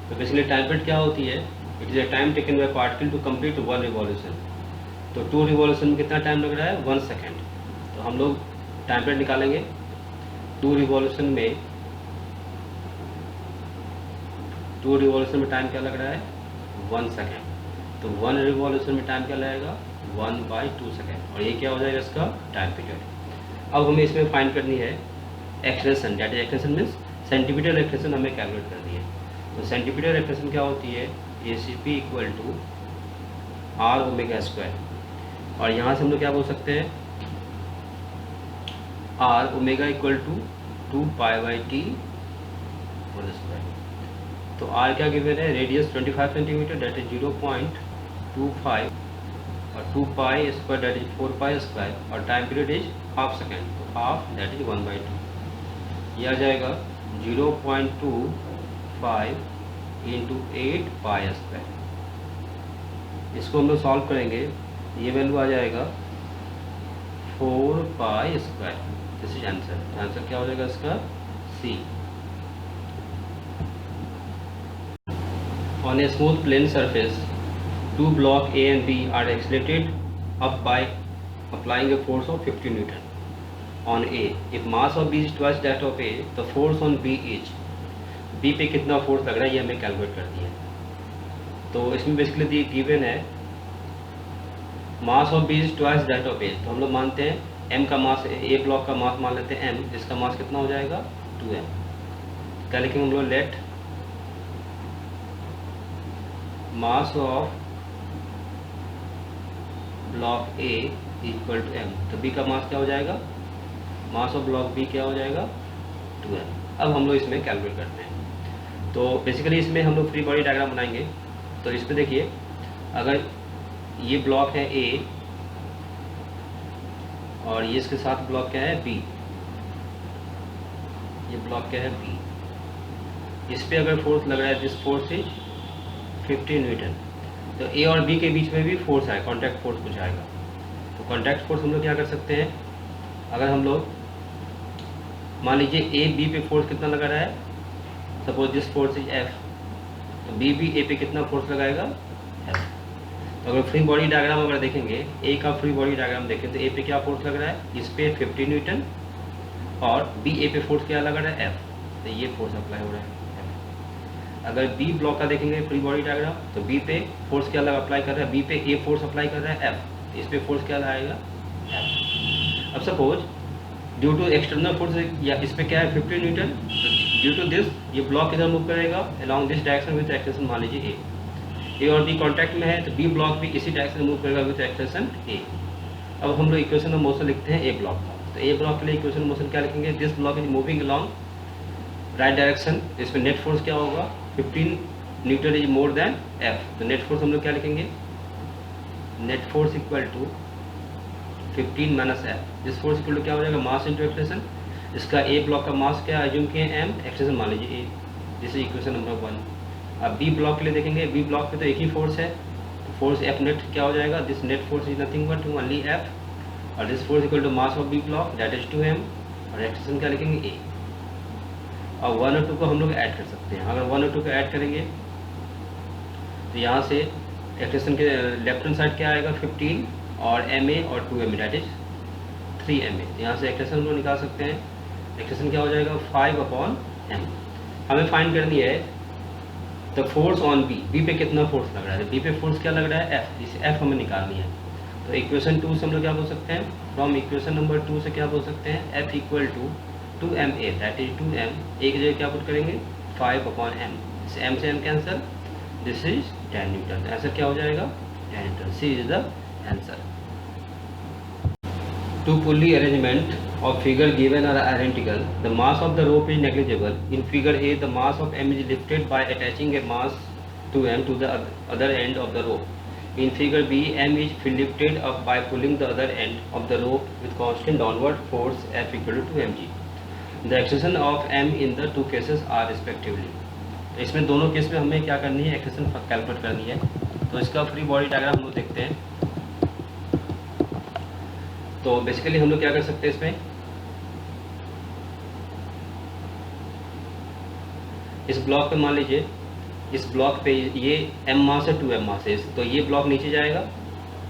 तो basically time period क्या होती है, it is a time taken by particle to complete 1 revolution. तो 2 रिवॉल्यूशन में कितना टाइम लग रहा है 1 सेकेंड। तो हम लोग टाइम पीरियड निकालेंगे। 2 रिवॉल्यूशन में टाइम क्या लग रहा है, 1 सेकेंड। तो 1 रिवॉल्यूशन में टाइम क्या लगेगा, 1/2 सेकेंड, और ये क्या हो जाएगा इसका टाइम पीरियड। अब हमें इसमें फाइंड करनी है acceleration, that acceleration means centimetre acceleration हमें कैलकुलेट करनी है। तो सेंटीमीटर एक्सलेशन क्या होती है, ACP = R⍵²। और यहाँ से हम लोग क्या बोल सकते हैं, R⍵ = 2π/T²। तो R क्या गिवन है, रेडियस 25 सेंटीमीटर डेट इज 0.25, और 2π² डेट इज 4π², और time period is half second, तो हाफ डेट इज 1/2। यह आ जाएगा 0.25 × 8π²। इसको हम लोग सॉल्व करेंगे, ये वैल्यू आ जाएगा 4π²। This is answer. आंसर क्या हो जाएगा इसका, C। On a smooth plane surface, 2 blocks A and B are accelerated up by applying a force of 50 Newton on A. If mass of B is twice that of A, the force on B is, B पे कितना force लग रहा है ये हमें calculate करनी है। तो इसमें बेसिकली गिवन है मास of B is twice that of A। तो हम लोग मानते हैं M का मास, A ब्लॉक का मास मान लेते हैं M, जिसका मास कितना हो जाएगा 2M। क्या लिखेंगे हम लोग, let mass of block A = M। तो B का मास क्या हो जाएगा, मास ऑफ ब्लॉक B क्या हो जाएगा 2M। अब हम लोग इसमें कैलकुलेट करते हैं। तो बेसिकली इसमें हम लोग फ्री बॉडी डायग्राम बनाएंगे। तो इस पर देखिए, अगर ये ब्लॉक है A और ये इसके साथ ब्लॉक क्या है B, ये ब्लॉक क्या है B, इस पे अगर फोर्स लग रहा है, दिस फोर्स इज 50 न्यूटन। तो A और B के बीच में भी फोर्स है, कॉन्टैक्ट फोर्स कुछ आएगा। तो कॉन्टैक्ट फोर्स हम लोग क्या कर सकते हैं, अगर हम लोग मान लीजिए A B पे फोर्स कितना लगा रहा है, suppose this force is F, तो B भी A पे कितना फोर्स लगाएगा, F। तो अगर फ्री बॉडी डायग्राम अगर देखेंगे, A का फ्री बॉडी डायग्राम देखें तो A पे क्या फोर्स लग रहा है, इस पे 50 न्यूटन, और B A पे फोर्स क्या लगा रहा है, F। तो ये फोर्स अप्लाई हो रहा है। अगर B ब्लॉक का देखेंगे फ्री बॉडी डायग्राम, तो B पे फोर्स क्या अप्लाई कर रहा है, B पे A फोर्स अप्लाई कर रहा है F, इस पे फोर्स क्या लगाएगा, F। अब suppose due to external force, या इस पे क्या है 50 न्यूटन, ड्यू टू दिस ये ब्लॉक किधर मूव करेगा, along this direction with acceleration मान लीजिए A और B कॉन्टैक्ट में है, तो B ब्लॉक भी इसी डायरेक्शन में मूव करेगा विद एक्सलेशन A। अब हम लोग इक्वेशन ऑफ मोशन लिखते हैं A ब्लॉक का। तो A ब्लॉक के लिए इक्वेशन ऑफ मोशन क्या लिखेंगे, this block is moving along right direction, इसमें नेट फोर्स क्या होगा, 15 newton is more than F। तो नेट फोर्स हम लोग क्या लिखेंगे, net force equal to 15 - F। This force equal to क्या हो जाएगा, मास इंटू एक्सलेशन। इसका A ब्लॉक का मास क्या एज्यूम किए M, एक्सलेशन मान लीजिए A। This is equation number 1। अब B ब्लॉक के लिए देखेंगे, B ब्लॉक पे तो एक ही फोर्स है, तो फोर्स F नेट क्या हो जाएगा, this net force is nothing but only F, और this force equal to mass of B block that is 2M, और एक्सलेशन क्या लिखेंगे A। और 1 और 2 को हम लोग ऐड कर सकते हैं। अगर 1 और 2 को ऐड करेंगे तो यहाँ से एक्सलेशन के लेफ्ट हैंड साइड क्या आएगा 15, और MA और 2MA दैट इज 3MA। यहाँ से एक्सलेशन हम लोग निकाल सकते हैं। एक्सलेशन क्या हो जाएगा 5/M। हमें फाइंड करनी है द फोर्स ऑन B पे कितना फोर्स लग रहा है। B पे फोर्स क्या लग रहा है F, इसे F हमें निकालनी है। तो इक्वेशन 2 से हम लोग क्या बोल सकते हैं, फ्रॉम इक्वेशन नंबर 2 से क्या बोल सकते हैं, F equal to 2MA that is 2M, एक जगह क्या पुट करेंगे 5/M, इसे M से M cancel, this is 10 newton. Answer क्या हो जाएगा 10 newton. C is the answer. Two pulley arrangement of figure given are identical. The mass of the rope is negligible. In figure A, the mass of M is lifted by attaching a mass to M to the other end of the rope. In figure B, M is lifted up by pulling the other end of the rope with constant downward force F equal to 2mg. The acceleration of M in the two cases are respectively. तो इसमें दोनों case में हमें क्या करनी है, acceleration calculate करनी है। तो इसका फ्री बॉडी डायग्राम हम लोग देखते हैं। तो बेसिकली हम लोग क्या कर सकते हैं, इसमें इस ब्लॉक पे मान लीजिए, इस ब्लॉक पे ये M मास है 2M मास है, तो ये ब्लॉक नीचे जाएगा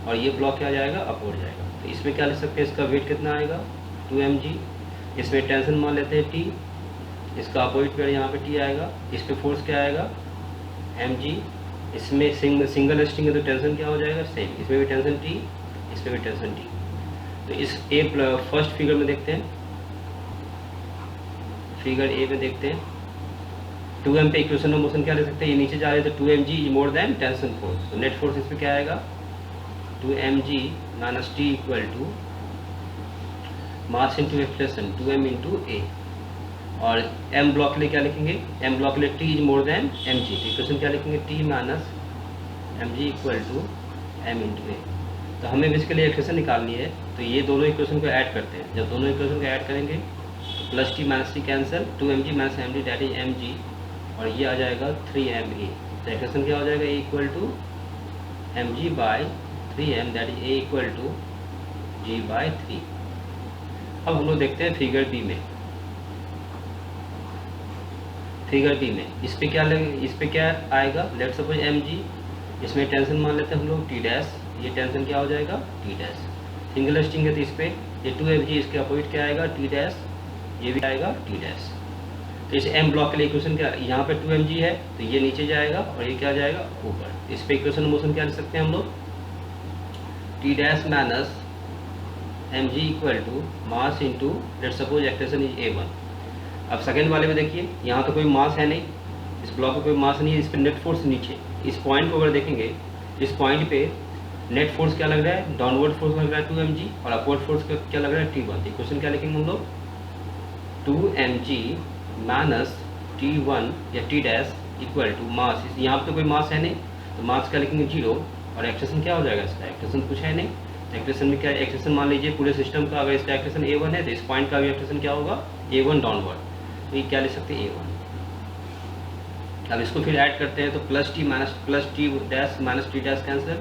और ये ब्लॉक क्या जाएगा अपवर्ड जाएगा। तो इसमें क्या लिख सकते हैं, इसका वेट कितना आएगा 2mg, इसमें टेंशन मान लेते हैं t, इसका अपोजिट पेयर यहाँ पे t आएगा, इस पे फोर्स क्या आएगा mg, इसमें सिंगल स्ट्रिंग है तो टेंशन क्या हो जाएगा सेम, इसमें भी टेंशन t, इसमें भी टेंशन t। तो इस फर्स्ट फिगर में देखते हैं, फिगर ए में देखते हैं 2m पे इक्वेशन ऑफ मोशन क्या ले सकते हैं, ये नीचे जा रहे हैं तो 2mg is more than tension force, तो नेट फोर्स इस पर क्या आएगा 2mg minus T equal to mass into acceleration 2m into A, और m ब्लॉक के लिए क्या लिखेंगे, m ब्लॉक के लिए t is more than mg, तो इक्वेशन क्या लिखेंगे t minus mg equal to m into A. तो हमें बेसिकली एक्सप्रेशन निकालनी है, तो ये दोनों इक्वेशन को ऐड करते हैं, जब दोनों इक्वेशन को ऐड करेंगे तो plus T minus T cancel, 2mg minus md that is mg, और ये आ जाएगा 3ma, तो एक्सप्रेशन क्या हो जाएगा a equal to mg by 3m that is a equal to g by 3। अब हम लोग देखते हैं फिगर बी में, फिगर बी में इस पे क्या आएगा, लेट्स सपोज mg, इसमें टेंशन मान लेते हैं हम लोग t डैश, ये टेंशन क्या हो जाएगा t डैश, सिंगल स्ट्रिंग है तो इस पे ये 2mg, इसके अपोजिट क्या आएगा t डैश, ये भी आएगा t डैश। तो इस m ब्लॉक के लिए इक्वेशन क्या, यहाँ पे 2mg है तो ये नीचे जाएगा और ये क्या जाएगा ऊपर, इस पे इक्वेशन मोशन क्या लिख सकते हैं हम लोग t dash minus mg equal to mass into let's suppose expression is a1। अब सेकेंड वाले में देखिए, यहाँ तो कोई मास है नहीं, इस ब्लॉक में कोई मास नहीं है, इस पर नेट फोर्स नीचे, इस पॉइंट को अगर देखेंगे इस पॉइंट पे नेट फोर्स क्या लग रहा है, डाउनवर्ड फोर्स लग रहा है 2mg, और अपवर्ड फोर्स क्या लग रहा है t1। इक्वेशन क्या लिखेंगे हम लोग 2mg माइनस t1 या t dash equal to mass, यहाँ पे तो कोई मास है नहीं तो मास क्या लिखेंगे 0, और एक्सप्रेशन क्या हो जाएगा इसका, एक्सप्रेशन कुछ है नहीं, एक्सप्रेशन में क्या एक्सप्रेशन मान लीजिए पूरे सिस्टम का, अगर इसका एक्सप्रेशन a1 है तो इस पॉइंट का भी एक्सप्रेशन क्या होगा a1 डाउनवर्ड, तो ये क्या लिख सकते हैं a1। अब इसको फिर ऐड करते हैं तो plus T dash minus T dash cancel,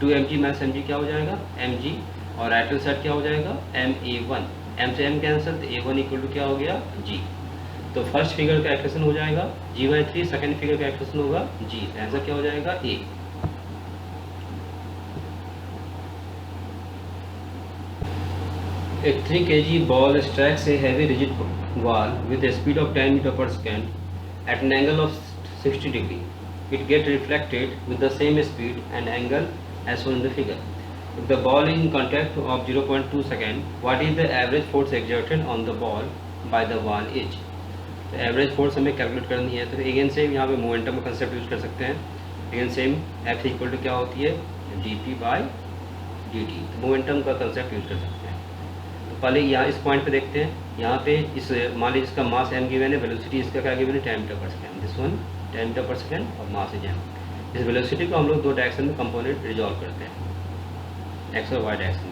2mg minus mg क्या हो जाएगा mg, और राइट हैंड साइड क्या हो जाएगा ma1, m से m कैंसिल तो a1 इक्वल टू क्या हो गया g। तो फर्स्ट फिगर का एक्सप्रेशन हो जाएगा g/3, सेकंड फिगर का एक्सप्रेशन होगा g, तो आंसर क्या हो जाएगा a। A 3 kg ball strikes a heavy rigid wall with a speed of 10 meter per second at an angle of 60 degree. It gets reflected with the same speed and angle as shown in the figure. If the ball is in contact of 0.2 second, what is the average force exerted on the ball by the wall edge? तो average force हमें calculate करनी है, तो again same यहाँ पे momentum का concept use कर सकते हैं। Again same F equal to क्या होती है dp बाई dt, तो मोमेंटम का कंसेप्ट यूज कर सकते हैं। तो पहले यहाँ इस पॉइंट पे देखते हैं, यहाँ पे इस मान लीजिए इसका मास m गिवन है, वेलोसिटी इसका क्या गिवन है 10 metre per second, this one 10 metre per second और मास इज m। इस वेलोसिटी को हम लोग दो डायरेक्शन में कंपोनेंट रिजॉल्व करते हैं, x और y डायरेक्शन।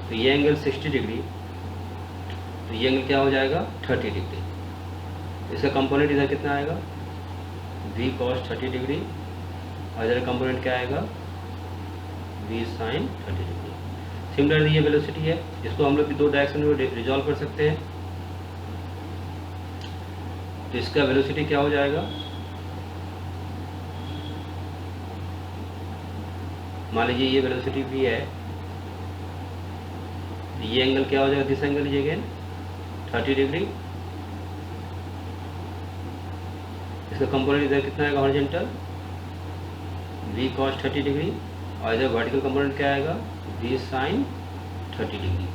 तो ये एंगल 60 डिग्री, तो ये एंगल क्या हो जाएगा 30 डिग्री। इसका कंपोनेंट इधर कितना आएगा v cos 30 डिग्री, और इधर कंपोनेंट क्या आएगा v sin 30 डिग्री। सिमिलरली ये वेलोसिटी है, इसको हम लोग भी दो डायरेक्शन में रिजॉल्व कर सकते हैं। तो इसका वेलोसिटी क्या हो जाएगा, मान लीजिए ये वेलोसिटी v है, ये एंगल क्या हो जाएगा, this angle is again 30 degree. इसका कंपोनेंट इधर कितना आएगा हॉरिजॉन्टल v cos 30 डिग्री, और इधर वर्टिकल कंपोनेंट क्या आएगा v sin 30 डिग्री।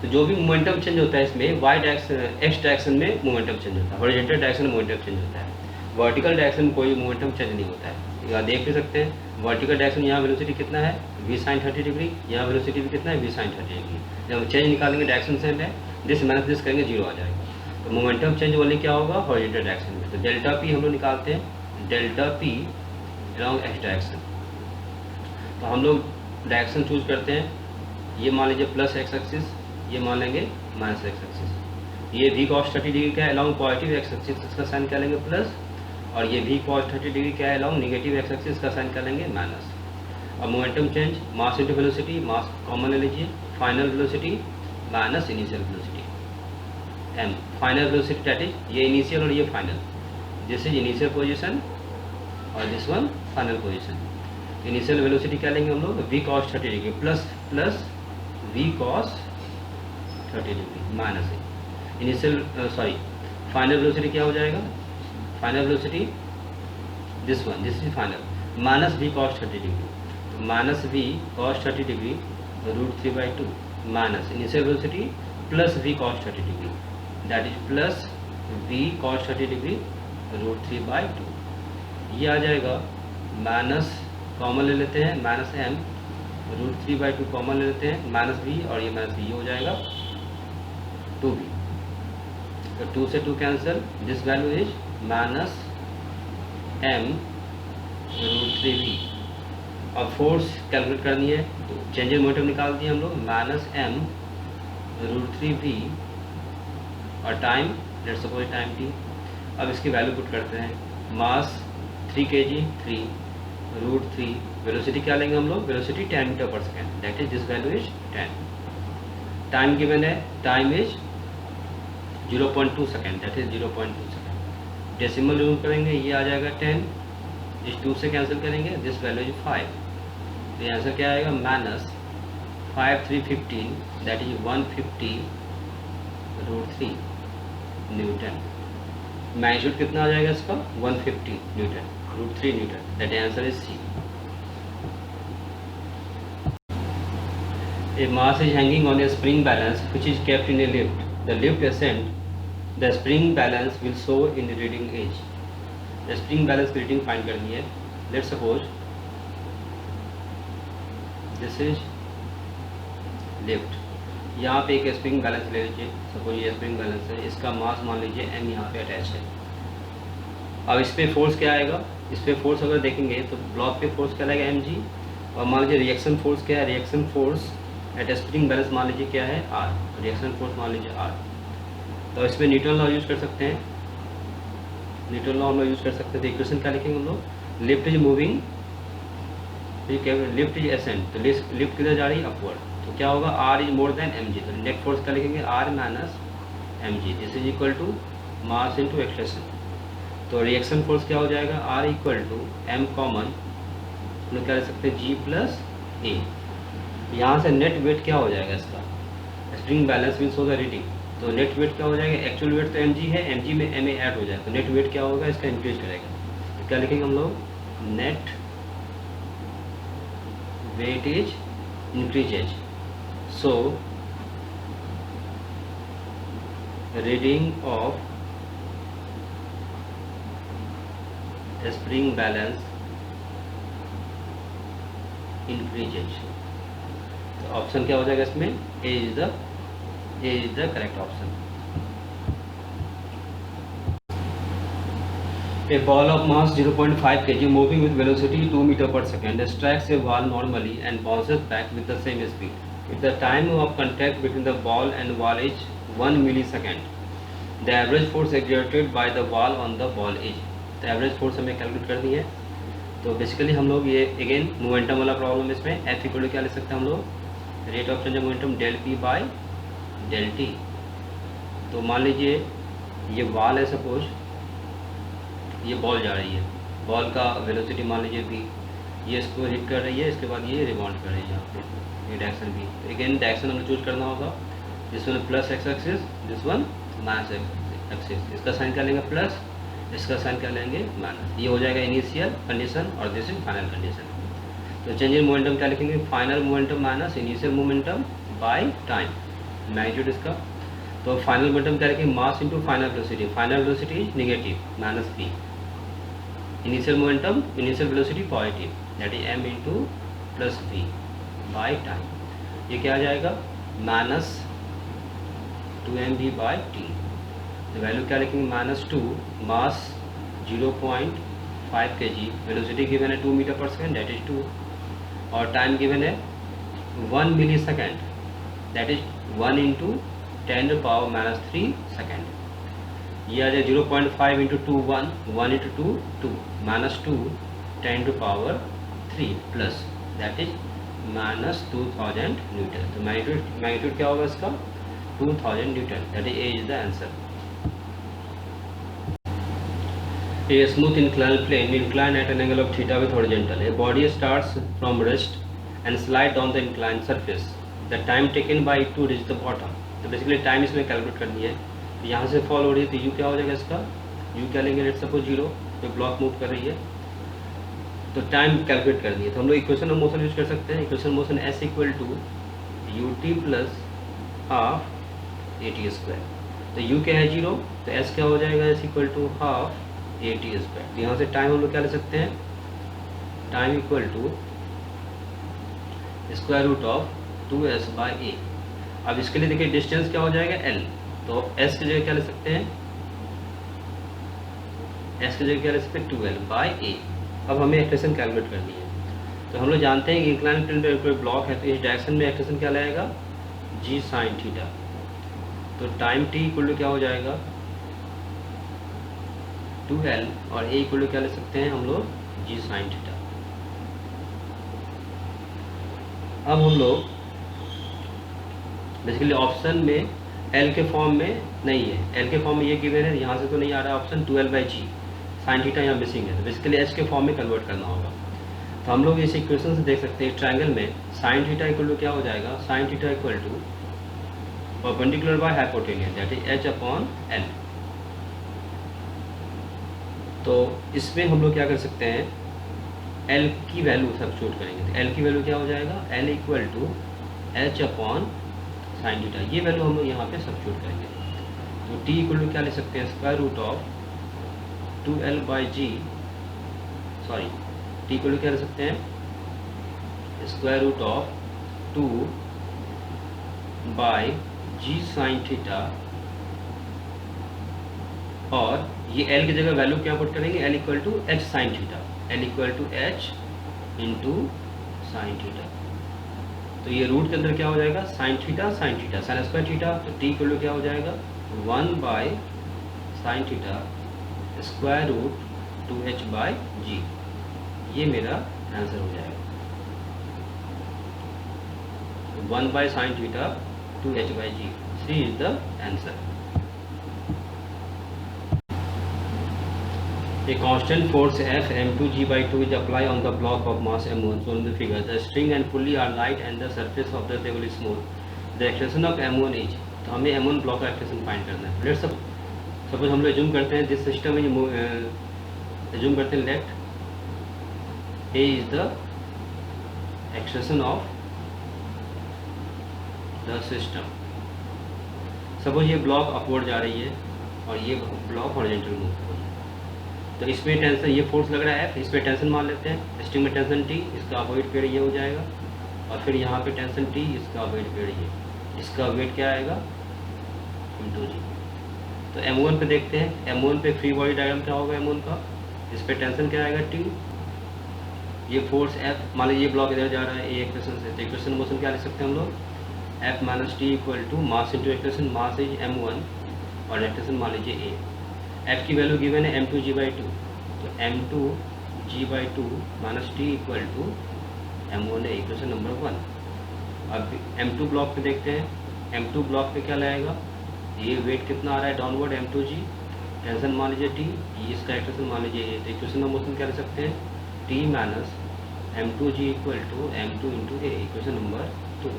तो जो भी मोमेंटम चेंज होता है इसमें y डायरेक्शन x डायरेक्शन में मोमेंटम चेंज होता है, हॉरिजॉन्टल डायरेक्शन में मोमेंटम चेंज होता है, वर्टिकल डायरेक्शन में कोई मोमेंटम चेंज नहीं होता है। यहाँ देख भी सकते हैं वर्टिकल डायरेक्शन, यहाँ वेलोसिटी कितना है v sin 30 डिग्री, यहाँ वेलोसिटी भी कितना है v sin 30 डिग्री। जब हम चेंज निकालेंगे डायरेक्शन से में दिस माइनस दिस करेंगे 0 आ जाएगा, तो मोमेंटम चेंज वाली क्या होगा हॉरिजॉन्टल डायरेक्शन में। तो डेल्टा पी हम लोग निकालते हैं, delta P along x direction. तो हम लोग डायरेक्शन चूज करते हैं, ये मान लीजिए प्लस एक्स एक्सिस, ये मान लेंगे माइनस एक्स एक्सिस। ये v cos 30 डिग्री क्या है अलॉन्ग पॉजिटिव एक्स एक्सिस, इसका साइन क्या लेंगे प्लस, और ये v cos 30 डिग्री क्या है अलॉन्ग नेगेटिव एक्स एक्सिस, इसका साइन क्या लेंगे माइनस। अब momentum change mass into velocity, mass common ले लीजिए, final velocity minus initial velocity m, final velocity that is ये इनिशियल और ये final, this is initial position और this one final position. Initial velocity क्या लेंगे हम लोग v cos 30 degree plus v cos 30 degree minus A. Initial final velocity क्या हो जाएगा, final velocity this is final minus v cos 30 degree, तो minus v cos 30 degree √3/2 minus initial velocity plus v cos 30 degree, that is plus v cos 30 degree √3/2। ये आ जाएगा minus common ले लेते हैं, माइनस m √3/2 कॉमन ले लेते हैं, माइनस v और ये माइनस v हो जाएगा 2v, तो 2 से 2 cancel, this value is minus m √3v। अब फोर्स कैलकुलेट करनी है तो चेंज इन मोमेंटम निकाल दिए हम लोग, माइनस m √3v और time let's suppose time t। अब इसकी वैल्यू पुट करते हैं, मास 3 kg 3 √3, वेलोसिटी क्या लेंगे हम लोग, velocity 10 metre per second, that is this value is 10। Time given है, time is 0.2 second, that is 0.2 second. Decimal remove करेंगे, ये आ जाएगा 10, इस 2 से कैंसिल करेंगे, दिस वैल्यू इज 5, तो आंसर क्या आएगा minus 5 3 15, that is 150 √3 newton. Magnitude कितना आ जाएगा इसका, 150 newton √3 newton, that answer is C. A mass is hanging on a spring balance which is kept in a lift. The lift ascend, the spring balance will show in the reading edge. The spring balance की reading find करनी है। Let's suppose this is lift, यहाँ पे एक spring balance ले लीजिए, suppose ये spring balance है, इसका मास मान लीजिए m यहाँ पे अटैच है। अब इस पे फोर्स क्या आएगा, इस पे फोर्स अगर देखेंगे तो ब्लॉक पे फोर्स क्या आएगा mg, और मान लीजिए रिएक्शन फोर्स क्या है, reaction force at spring balance मान लीजिए क्या है r, रिएक्शन फोर्स मान लीजिए r। तो इसमें न्यूटन लॉ यूज़ कर सकते हैं, न्यूटन लॉ हम लोग यूज़ कर सकते हैं। तो इक्वेशन क्या लिखेंगे हम लोग, लिफ्ट इज मूविंग, ठीक है, लिफ्ट इज एसेंट, तो लिफ्ट किधर जा रही है अपवर्ड, तो क्या होगा r is more than mg, तो नेट फोर्स क्या लिखेंगे r minus mg, this is equal to mass into acceleration. तो रिएक्शन फोर्स क्या हो जाएगा, r equal to m common हम लोग क्या लिख सकते हैं g प्लस a। यहाँ से नेट वेट क्या हो जाएगा इसका, spring balance will show the reading, तो नेट वेट क्या हो जाएगा, एक्चुअल वेट तो mg है, mg में ma ऐड हो जाएगा, तो नेट वेट क्या होगा इसका इंक्रीज करेगा, तो क्या लिखेंगे हम लोग, net weight is increases, so reading of spring balance increases. तो ऑप्शन क्या हो जाएगा इसमें, A is the correct option. A ball of mass 0.5 kg moving with velocity 2 meter per second strikes a wall normally and bounces back with the same speed. If the time of contact between the ball and wall is 1 millisecond, the average force exerted by the wall on the ball is, तो average force हमें calculate करनी है। तो basically हम लोग ये again momentum वाला problem, इसमें एफ इक्वल टू क्या लिख सकते हैं हम लोग, rate of change of momentum del P by del T. तो मान लीजिए ये वॉल है, सपोज ये बॉल जा रही है, बॉल का वेलोसिटी मान लीजिए v, ये इसको हिट कर रही है, इसके बाद ये रिबाउंड कर रही है यहाँ पे, ये डायरेक्शन भी। तो अगेन डायरेक्शन हमें चूज करना होगा, this one plus x axis, this one minus axis, इसका साइन क्या लेंगे प्लस, इसका साइन क्या लेंगे माइनस, ये हो जाएगा इनिशियल कंडीशन और दिस इज फाइनल कंडीशन। तो चेंज इन मोमेंटम क्या लिखेंगे, final momentum minus initial momentum by time, magnitude इसका। तो फाइनल मोमेंटम क्या लिखेंगे, mass into final velocity, final velocity is negative minus p, initial momentum initial velocity positive, that is m into plus v by time. ये क्या आ जाएगा minus 2mv by T. तो value क्या लिखेंगे -2, मास 0.5 kg, वेलोसिटी गिवन है 2 metre per second, that is 2, और time given है 1 millisecond, that is 1 into 10⁻³ second. ये आ जाए 0.5 into 2 1, 1 into 2 2, -2 10⁻³ plus, that is -2000 newton. तो मैग्नीट्यूड क्या होगा इसका 2000 newton, that is A is the answer. A smooth inclined plane inclined at an angle of theta with horizontal. A body starts from rest and slide down the inclined surface. The time taken by it to reach the bottom तो basically time इसमें calculate करनी है। तो यहाँ से fall हो रही है तो यू क्या हो जाएगा इसका, यू क्या लेंगे, लेट सपोज 0 तो ब्लॉक मूव कर रही है तो टाइम कैलकुलेट करनी है। तो हम लोग इक्वेशन ऑफ मोशन यूज कर सकते हैं। Equation of motion S equal to U T plus half A T square. तो यू क्या है 0 तो एस क्या हो जाएगा, S equal to half A T square. यहाँ से टाइम हम लोग क्या ले सकते हैं, time equal to square root of 2s by A. अब इसके लिए देखिए डिस्टेंस क्या हो जाएगा l, तो s की जगह क्या ले सकते हैं, s की जगह क्या ले सकते हैं 2l बाई ए। अब हमें एक्सप्रेशन कैलकुलेट करनी है। तो हम लोग जानते हैं कि इंक्लाइन प्लेन पे कोई ब्लॉक है तो इस डायरेक्शन में एक्सप्रेशन क्या लाएगा, g साइन थीटा। तो टाइम t इक्वल टू क्या हो जाएगा 2l और a इक्वल टू क्या ले सकते हैं हम लोग g साइन थीटा। अब हम लोग बेसिकली ऑप्शन में एल के फॉर्म में नहीं है, एल के फॉर्म में ये गिवन है, यहाँ से तो नहीं आ रहा option 12 by G sine theta यहाँ मिसिंग है, तो बेसिकली एच के फॉर्म में कन्वर्ट करना होगा। तो हम लोग इस इक्वेशन से देख सकते हैं ट्रायंगल में साइन थीटा इक्वल टू क्या हो जाएगा, sine theta equal to perpendicular by hypotenuse that is H upon L. तो इसमें हम लोग क्या कर सकते हैं, एल की वैल्यू सब्स्टिट्यूट करेंगे। तो एल की वैल्यू क्या हो जाएगा, L equal to H upon sine theta, ये वैल्यू हम लोग यहाँ पे सब्स्टिट्यूट करेंगे। तो टी इक्वल टू क्या ले सकते हैं, square root of 2l by G, sorry T equal to क्या ले सकते हैं, square root of 2 by G sine theta. और ये l की जगह वैल्यू क्या पुट करेंगे, l equal to H sine theta, l equal to H into sine theta. तो ये रूट के अंदर क्या हो जाएगा, sine theta sine square theta. तो टी इक्वल टू क्या हो जाएगा 1 by sine theta square root 2h by G. ये मेरा आंसर हो जाएगा 1 by sine theta 2h by G. C is the answer. A constant force F m2g by 2 is applied on the block of mass m1 shown in the figure. The string and pulley are light and the surface of the table is smooth. The acceleration of m1 is, तो हमें m1 block का expression find करना है। Let's suppose हम लोग assume करते हैं this system is, assume करते हैं let a is the acceleration of the system। Suppose ये ब्लॉक अपवर्ड जा रही है और ये ब्लॉक हॉरिजॉन्टल मूव कर रही है। तो इसमें टेंशन, ये फोर्स लग रहा है F, इस पर टेंशन मान लेते हैं, स्ट्रिंग में टेंशन T, इसका वेट पेड़ ये हो जाएगा, और फिर यहाँ पे टेंशन T, इसका वेट पेड़ ये, इसका वेट क्या आएगा इंटू जी। तो M1 पे देखते हैं, M1 पे फ्री बॉडी डायग्राम क्या होगा M1 का, इस पर टेंशन क्या आएगा T, ये फोर्स F, मान लीजिए ये ब्लॉक इधर जा रहा है ए इक्वेशन से, तो इक्वेशन मोशन क्या लिख सकते हैं हम लोग, F minus T equal to mass into acceleration, mass is M1 और एक्सलेशन मान लीजिए A। F की वैल्यू गिवन है m2g बाई 2, तो m2g by 2 minus T equal to m1 है, इक्वेशन नंबर 1। अब m2 ब्लॉक पे देखते हैं, m2 ब्लॉक पे क्या लाएगा, ये वेट कितना आ रहा है डाउनवर्ड m2g, टेंशन मान लीजिए t, ये इसका एक्सलेशन मान लीजिए a। तो इक्वेशन ऑफ मोशन क्या ले सकते हैं, t minus m2g equal to m2 into a, equation number 2।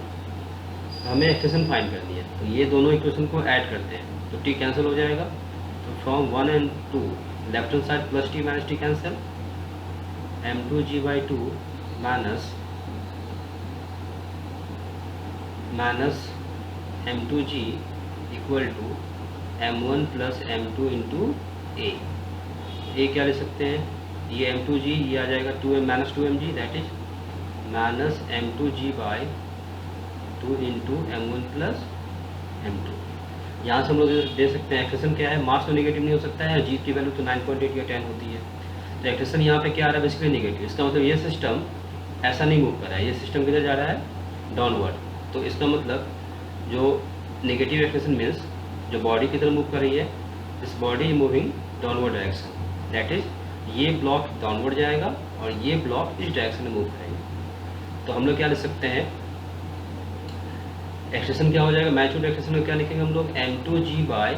हमें एक्सलेशन फाइंड करनी है, तो ये दोनों इक्वेशन को ऐड करते हैं, तो t कैंसिल हो जाएगा। तो from 1 and 2 left hand side plus T minus T cancel, m2g by 2 minus m2g equal to m1 plus m2 into a क्या ले सकते हैं, ये m2g ये आ जाएगा 2m minus 2mg that is minus m2g by 2 into m1 plus m2। यहाँ से हम लोग दे सकते हैं एक्सप्रेशन क्या है, मास तो नेगेटिव नहीं हो सकता है, जी की वैल्यू तो 9.8 या 10 होती है, तो एक्सप्रेशन यहाँ पे क्या आ रहा है बेसिकली नेगेटिव। इसका मतलब ये सिस्टम ऐसा नहीं मूव कर रहा है, ये सिस्टम किधर जा रहा है डाउनवर्ड। तो इसका मतलब जो नेगेटिव एक्सप्रेशन मीन्स जो बॉडी की तरफ मूव कर रही है, this body is moving downward direction, that is ये ब्लॉक डाउनवर्ड जाएगा और ये ब्लॉक इस डायरेक्शन में मूव करेंगे। तो हम लोग क्या लिख सकते हैं, एक्सप्रेशन क्या हो जाएगा, मैच्योर्ड एक्सप्रेशन में क्या लिखेंगे हम लोग, m2g by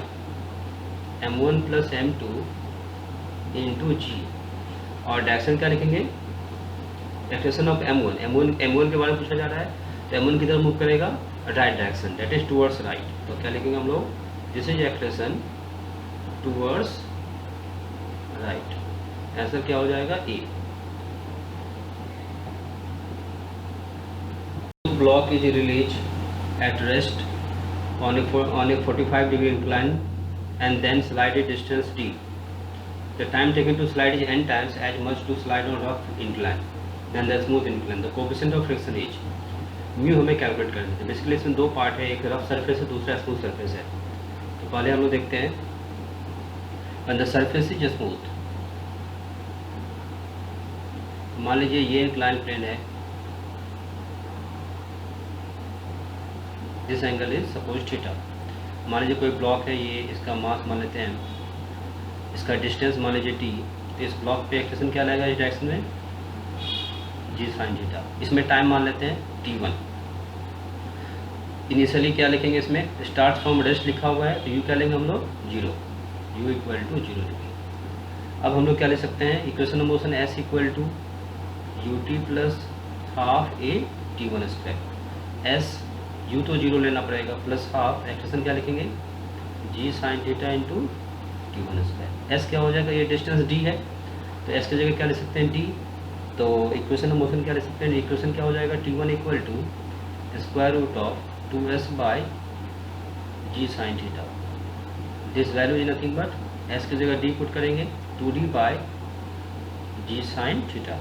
m1 plus m2 into जी, और डायरेक्शन क्या लिखेंगे, एक्सप्रेशन ऑफ m1 के बारे में पूछा जा रहा है, तो m1 किधर मूव करेगा right direction, that is towards right. तो क्या लिखेंगे हम लोग, this is acceleration towards right. Answer क्या हो जाएगा, A. Block is release at rest on a 45 degree incline and then slide it distance d. The time taken to slide is n times as much to slide on rough incline than the smooth incline. The coefficient of friction is mu हमें calculate करना है। Basically इसमें दो part है, एक rough surface है, दूसरा smooth surface है। तो पहले हम लोग देखते हैं when the surface is smooth। मान लीजिए ये इंक्लाइन प्लेन है, this angle is suppose theta. मान लीजिए कोई ब्लॉक है, ये इसका मास मान लेते हैं, इसका डिस्टेंस मान लीजिए टी। तो इस ब्लॉक पे एक्सलेशन क्या लगेगा इस डायरेक्शन में, जी साइन थीटा। इसमें टाइम मान लेते हैं t1। इनिशियली क्या लिखेंगे, इसमें स्टार्ट फ्रॉम रेस्ट लिखा हुआ है, तो यू क्या लेंगे हम लोग, 0, u इक्वल टू 0 लिखेंगे। अब हम लोग क्या ले सकते हैं, equation of motion s equal to U T plus half A t1 square. s u तो 0 लेना पड़ेगा, प्लस हाफ एक्सप्रेशन क्या लिखेंगे, g sine theta into t1 square. s क्या हो जाएगा, ये डिस्टेंस d है, तो s की जगह क्या ले सकते हैं, d। तो इक्वेशन ऑफ मोशन क्या ले सकते हैं, इक्वेशन क्या हो जाएगा, t1 equal to square root of 2s by g sine theta. This value is nothing but s की जगह d पुट करेंगे, 2d by g sine theta.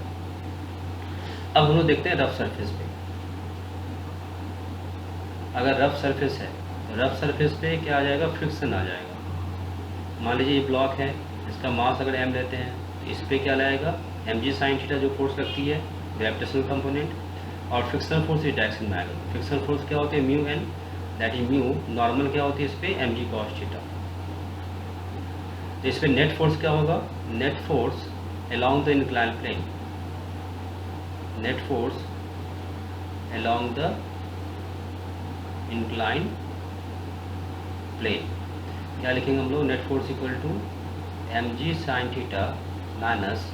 अब हम लोग देखते हैं रफ सरफेस पे। अगर रफ सरफेस है तो रफ सरफेस पे क्या आ जाएगा, फ्रिक्शन आ जाएगा। मान लीजिए ये ब्लॉक है, इसका मास अगर m लेते हैं तो इस पर क्या लाएगा, mg साइन थीटा जो फोर्स लगती है ग्रेविटेशनल कंपोनेंट, और फ्रिक्शनल फोर्स इस डायरेक्शन में आएगा। फ्रिक्शनल फोर्स क्या होती है, mu N, that is mu normal क्या होती है इस पर, mg कॉस थीटा। तो इस पर नेट फोर्स क्या होगा, net force along the inclined plane, net force along the inclined plane। क्या लिखेंगे हम लोग, net force equal to mg sine theta minus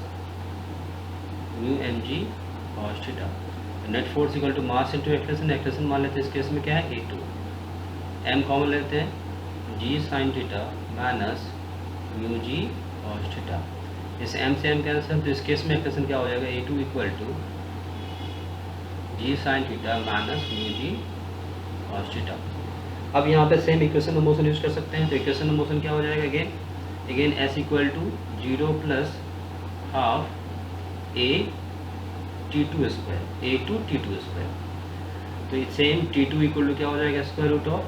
mu mg cos theta. Net force equal to mass into acceleration, acceleration मान लेते हैं इस case में क्या है, a2, m कॉमन लेते हैं, g sine theta minus mu g cos theta. इस m से m कैंसिल, तो इस केस में एक्सप्रेशन क्या हो जाएगा, a2 equal to g sine theta minus mu g cos theta. अब यहाँ पे same equation of motion use कर सकते हैं। तो इक्वेशन ऑफ मोशन क्या हो जाएगा, again s equal to 0 plus half a t2 square, a2 t2 square. तो सेम t2 इक्वल टू क्या हो जाएगा, square root of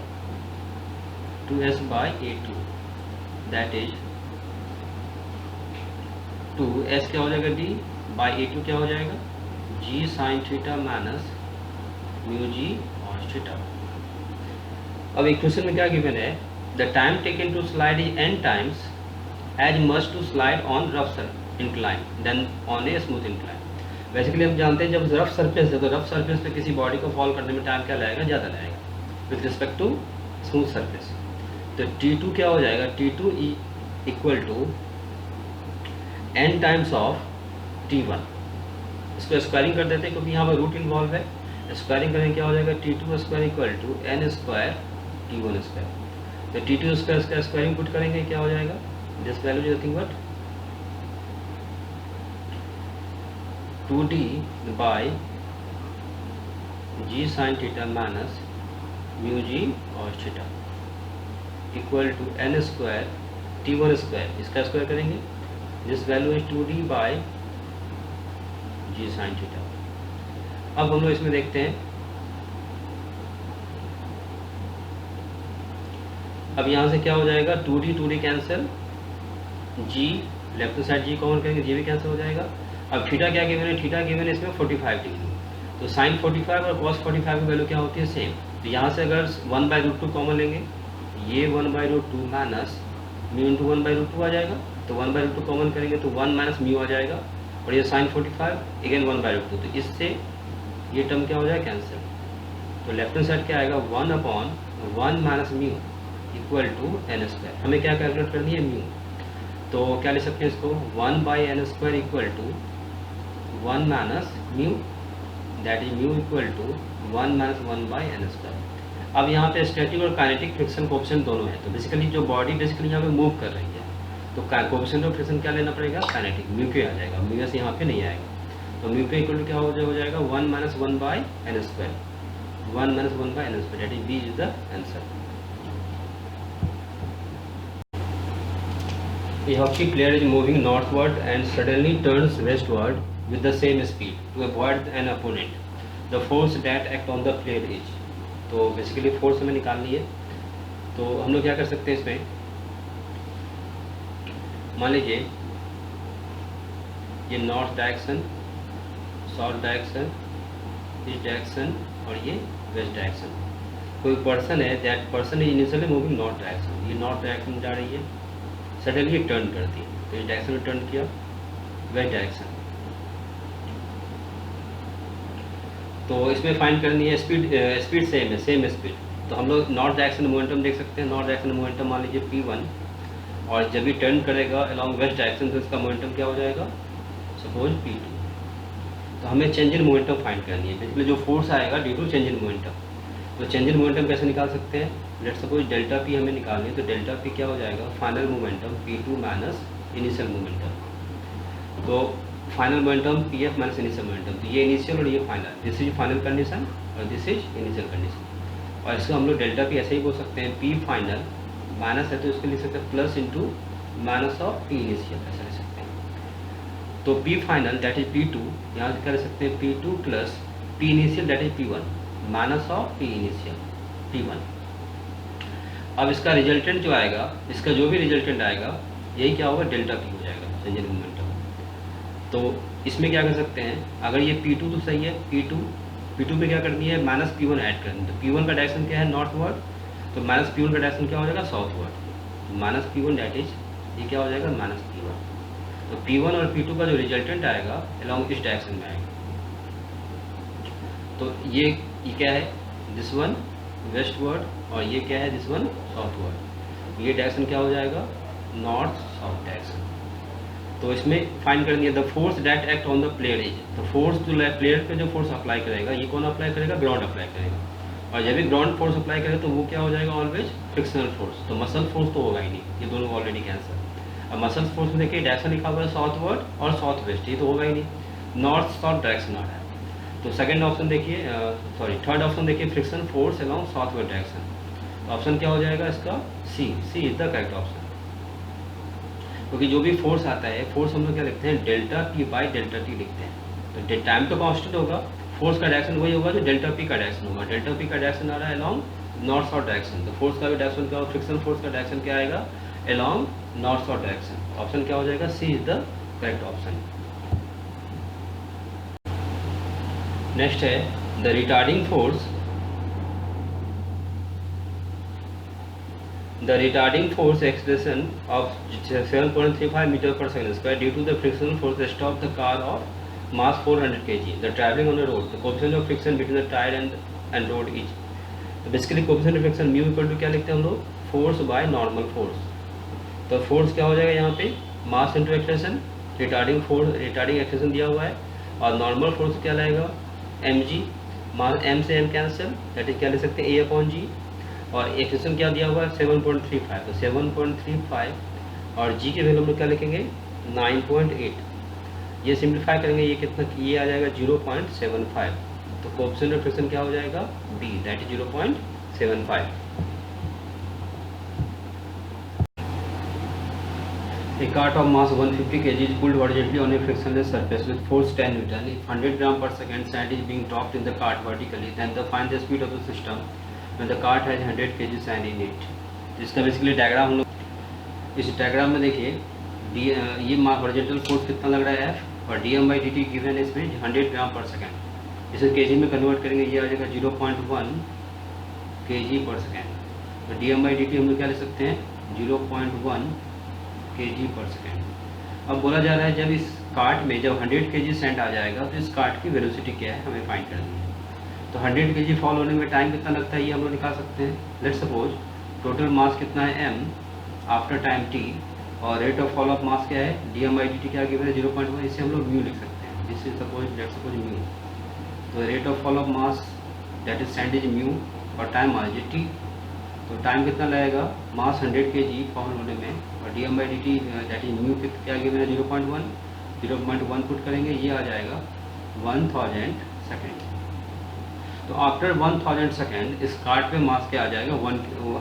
2s by a2, that is 2s क्या हो जाएगा, d बाई a2 क्या हो जाएगा, g sine theta minus mu g cos theta. अब इक्वेशन में क्या गिवन है, the time taken to slide is n times as much to slide on rough incline than on a smooth incline. Basically हम जानते हैं जब rough surface है तो रफ सरफेस पे किसी बॉडी को फॉल करने में टाइम क्या लगेगा, ज़्यादा लगेगा with respect to smooth surface. तो t2 क्या हो जाएगा, t2 equal to n times of t1। इसको स्क्वायरिंग कर देते हैं क्योंकि यहाँ पर रूट इन्वॉल्व है। स्क्वायरिंग करेंगे क्या हो जाएगा, t2 square equal to n square t1 square. तो t2 स्क्वायर का स्क्वायरिंग पुट करेंगे क्या हो जाएगा, this value is nothing but 2d by g sine theta minus mu g cos theta equal to n square t1 square, इसका square करेंगे, this value is 2d by g sine theta. अब हम लोग इसमें देखते हैं, अब यहाँ से क्या हो जाएगा, 2d cancel, g left side g common करेंगे, g भी कैंसिल हो जाएगा। अब थीटा क्या गिवन है, थीटा गिवन है इसमें 45 डिग्री, तो साइन 45 और कॉस 45 की वैल्यू क्या होती है, सेम। तो यहाँ से अगर 1/√2 कॉमन लेंगे, ये 1/√2 माइनस म्यू इंटू 1/√2 आ जाएगा। तो 1/√2 कॉमन करेंगे तो 1 माइनस म्यू आ जाएगा, और ये साइन 45 अगेन 1/√2, तो इससे ये टर्म क्या हो जाएगा, कैंसिल। तो लेफ्ट हैंड साइड क्या आएगा, 1/1 minus mu equal to n square. हमें क्या कैलकुलेट करनी है, म्यू। तो क्या ले सकते हैं इसको, 1/n square equal to 1 minus mu, that is mu equal to 1 minus 1/n square. अब यहाँ पे स्टैटिक और काइनेटिक फ्रिक्शन कोएफिशिएंट दोनों है, तो बेसिकली जो बॉडी बेसिकली यहाँ पे मूव कर रही है, तो कोएफिशिएंट ऑफ फ्रिक्शन क्या लेना पड़ेगा, काइनेटिक, म्यू के आ जाएगा, म्यू एस यहाँ पे नहीं आएगा, तो म्यू के इक्वल टू क्या हो जाएगा 1 - 1 by n square, 1 - 1 by n square, that is B is the answer. A hockey player is moving northward and suddenly turns westward with the same speed to avoid an opponent. The force that act on the player is, तो basically force हमें निकालनी है, तो हम लोग क्या कर सकते हैं इसमें, मान लीजिए ये north direction, south direction, east direction और ये वेस्ट डायरेक्शन, कोई पर्सन है, that person is initially moving north direction, ये नॉर्थ डायरेक्शन में जा रही है, सडनली टर्न करती है, तो इस डायरेक्शन में टर्न किया, वेस्ट डायरेक्शन, तो इसमें फाइंड करनी है स्पीड, स्पीड सेम है, सेम स्पीड, तो हम लोग नॉर्थ डायरेक्शन मोमेंटम देख सकते हैं, नॉर्थ डायरेक्शन मोमेंटम मान लीजिए P1, और जब भी टर्न करेगा अलॉन्ग वेस्ट डायरेक्शन तो इसका मोमेंटम क्या हो जाएगा, सपोज P2, तो हमें चेंज इन मोमेंटम फाइंड करनी है, बेसिकली जो फोर्स आएगा due to change in momentum, तो चेंज इन मोमेंटम कैसे निकाल सकते हैं, लेट सपोज डेल्टा P हमें निकालनी है, तो डेल्टा P क्या हो जाएगा, final momentum P2 minus initial momentum, तो final momentum PF minus initial momentum, तो ये इनिशियल और ये final, this is final condition और दिस इज इनिशियल कंडीशन, और इसको हम लोग डेल्टा P ऐसे ही बोल सकते हैं, P फाइनल माइनस है तो इसको लिख सकते हैं plus into minus of P initial, ऐसा लिख सकते हैं, तो P final that is P2, यहाँ से क्या लिख सकते हैं P2 plus P initial that is P1 minus of P initial P1। अब इसका रिजल्टेंट जो आएगा, इसका जो भी रिजल्टेंट आएगा यही क्या होगा, डेल्टा P हो जाएगा, चेंज इन मोमेंटम। तो इसमें क्या कर सकते हैं, अगर ये P2 तो सही है, P2 पे क्या करनी है, माइनस P1 ऐड करनी है, तो P1 का डायरेक्शन क्या है, नॉर्थवर्ड, तो माइनस P1 का डायरेक्शन क्या हो जाएगा, southward, minus P1 that is ये क्या हो जाएगा, माइनस P1, तो P1 और P2 का जो रिजल्टेंट आएगा अलॉन्ग इस डायरेक्शन में आएगा, तो ये क्या है, दिस वन वेस्टवर्ड और ये क्या है, दिस वन साउथवर्ड, ये डायरेक्शन क्या हो जाएगा, नॉर्थ साउथ डायरेक्शन। तो इसमें फाइंड करनी है the force that act on the player is, तो फोर्स जो प्लेयर पे जो फोर्स अप्लाई करेगा, ये कौन अप्लाई करेगा, ग्राउंड अप्लाई करेगा, और जब भी ग्राउंड फोर्स अप्लाई करेगा तो वो क्या हो जाएगा, ऑलवेज फ्रिक्शनल फोर्स, तो मसल फोर्स तो होगा ही नहीं, ये दोनों ऑलरेडी कैंसर। अब मसल फोर्स में देखिए डायरेक्शन लिखा हुआ है साउथवर्ड और साउथ वेस्ट, ये तो होगा ही नहीं, नॉर्थ साउथ डायरेक्शन आ रहा है, तो सेकंड ऑप्शन देखिए, थर्ड ऑप्शन देखिए, friction force along southward direction, तो ऑप्शन क्या हो जाएगा इसका, सी इज द करेक्ट ऑप्शन, क्योंकि जो भी फोर्स आता है, फोर्स हम लोग क्या लिखते हैं, delta P by delta T लिखते हैं, तो टाइम तो कांस्टेंट होगा, फोर्स का डायरेक्शन वही होगा जो डेल्टा P का डायरेक्शन होगा, डेल्टा P का डायरेक्शन आ रहा है अलॉन्ग नॉर्थ साउथ डायरेक्शन, तो फोर्स का भी डायरेक्शन क्या होगा, फ्रिक्शन फोर्स का डायरेक्शन क्या आएगा, along north south direction, option क्या हो जाएगा, C is the correct option. Next है the retarding force, the retarding force acceleration of 7.35 meter per second square due to the frictional force that stopped the car of mass 400 kg, the traveling on the road, the coefficient of friction between the tire and road is, तो basically coefficient of friction mu equal to क्या लिखते हैं हम लोग, force by normal force, तो force क्या हो जाएगा यहाँ पे, mass into acceleration, retarding acceleration दिया हुआ है, और नॉर्मल फोर्स क्या लाएगा, mg, m से m कैंसिल, दैट इज क्या ले सकते हैं, A/g, और एक्सेशन क्या दिया हुआ है 7.35, तो 7.35 और g के वैल्यू हम लोग क्या लिखेंगे 9.8, ये सिंप्लीफाई करेंगे, ये कितना, ये आ जाएगा 0.75, तो कोएफिशिएंट ऑफ फ्रिक्शन क्या हो जाएगा, b that is 0.75। A cart of mass 150 kg is pulled horizontally on a frictionless surface with force 10 Newton. If 100 gram per second sand is being dropped in the cart vertically, then find the speed of the system when the cart has 100 kg sand in it. इसका basically diagram हम लोग इस diagram में देखिए, ये horizontal force कितना लग रहा है F, और dm/dt गिवन है इसमें 100 ग्राम पर सेकेंड, इसे केजी में कन्वर्ट करेंगे, ये आ जाएगा 0.1 kg पर सेकेंड, तो dm/dt हम लोग क्या ले सकते हैं 0.1 kg पर सेकेंड। अब बोला जा रहा है जब इस कार्ट में जब 100 kg सेंड आ जाएगा तो इस कार्ट की वेलोसिटी क्या है हमें फाइंड करनी है, तो 100 kg फॉल होने में टाइम कितना लगता है ये हम लोग निकाल सकते हैं। लेट्स सपोज टोटल मास कितना है m आफ्टर टाइम t, और रेट ऑफ फॉल ऑफ मास क्या है dm/dt क्या गिवन है 0.1, इससे हम लोग म्यू लिख सकते हैं, this is suppose let's suppose mu, तो rate of fall of mass that is sand is mu और टाइम मान लीजिए टी। तो टाइम कितना लगेगा, मास 100 kg फॉर्म होने में, और dm/dt दैट इज म्यू क्या गिवन है 0.1 पुट करेंगे, ये आ जाएगा 1000 सेकेंड। तो आफ्टर 1000 सेकेंड इस कार्ट पे मास क्या आ जाएगा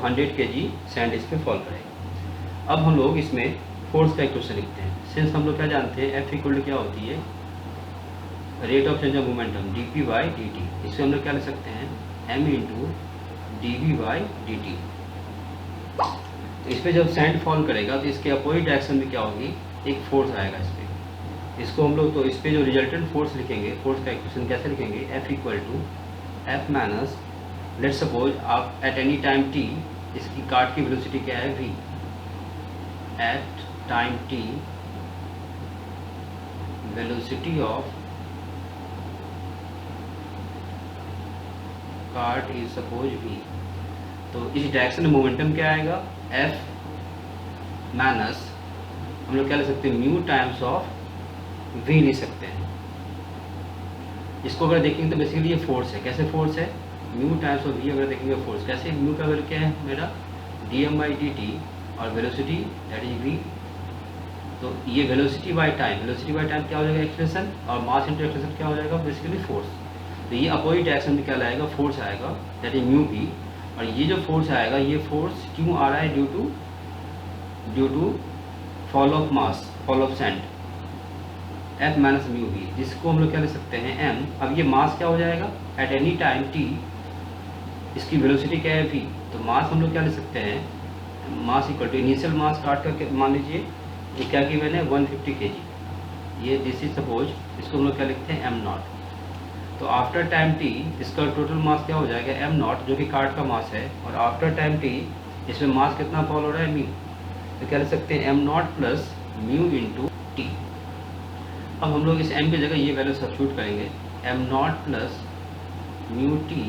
100 kg सैंड इस पर फॉल करेगा। अब हम लोग इसमें फोर्स का इक्वेशन लिखते हैं। सिंस हम लोग क्या जानते हैं एफ इक्वल क्या होती है, rate of change of momentum dp/dt। इससे हम लोग क्या लिख सकते हैं m इंटू dv/dt। तो इस पर जब सैंड फॉल करेगा तो इसके अपोजिट डायरेक्शन में क्या होगी, एक फोर्स आएगा इस पर। इसको हम लोग तो इस पर जो रिजल्टेंट फोर्स लिखेंगे, फोर्स का इक्वेशन कैसे लिखेंगे, F equal to F minus, let's suppose आप एट एनी टाइम t, इसकी कार्ट की वेलोसिटी क्या है v, at time t velocity of cart is suppose v। तो इस डायरेक्शन में मोमेंटम क्या आएगा, f माइनस हम लोग क्या ले सकते हैं म्यू टाइम्स ऑफ v ले सकते हैं। इसको अगर देखेंगे तो बेसिकली ये फोर्स है। कैसे फोर्स है, म्यू टाइम्स ऑफ v अगर देखेंगे फोर्स कैसे, म्यू का वैल्यू क्या है मेरा dm/dt और वेलोसिटी दैट इज v। तो ये वेलोसिटी बाय टाइम क्या हो जाएगा एक्सप्रेशन, और मास इंटू एक्सप्रेशन क्या हो जाएगा बेसिकली फोर्स। तो ये अपोजिट डायरेक्शन में क्या लाएगा, फोर्स आएगा दैट इज म्यू v। और ये जो फोर्स आएगा, ये फोर्स क्यों आ रहा है, due to fall of mass, fall of sand, F minus mu v, जिसको हम लोग क्या ले सकते हैं m। अब ये मास क्या हो जाएगा एट एनी टाइम t, इसकी वेलोसिटी क्या है v। तो मास हम लोग क्या ले सकते हैं, mass equal to initial mass काट करके मान लीजिए ये क्या गिवन है 150 kg। ये दिस इज सपोज, इसको हम लोग क्या लिखते हैं m नॉट। तो आफ्टर टाइम t इसका टोटल मास क्या हो जाएगा m नॉट, जो कि कार्ट का मास है, और आफ्टर टाइम t इसमें मास कितना फॉल हो रहा है म्यू। तो क्या लिख सकते हैं m naught plus mu into T. अब हम लोग इस m की जगह ये वैल्यू सब्स्टिट्यूट करेंगे, m naught plus mu T,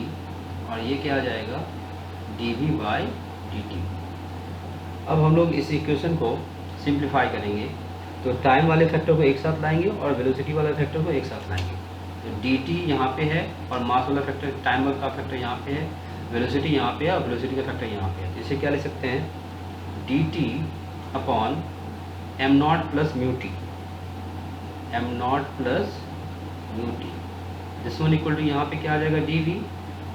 और ये क्या आ जाएगा dv/dt। अब हम लोग इस इक्वेशन को सिंप्लीफाई करेंगे, तो टाइम वाले फैक्टर को एक साथ लाएंगे और वेलोसिटी वाले फैक्टर को एक साथ लाएंगे। तो dt यहाँ पे है और मास वाला फैक्टर, टाइम का फैक्टर यहाँ पे है, वेलोसिटी यहाँ पे है और वेलोसिटी का फैक्टर यहाँ पे है। इसे क्या ले सकते हैं dt upon m naught plus mu t, m naught plus mu t. This one equal to यहाँ पे क्या आ जाएगा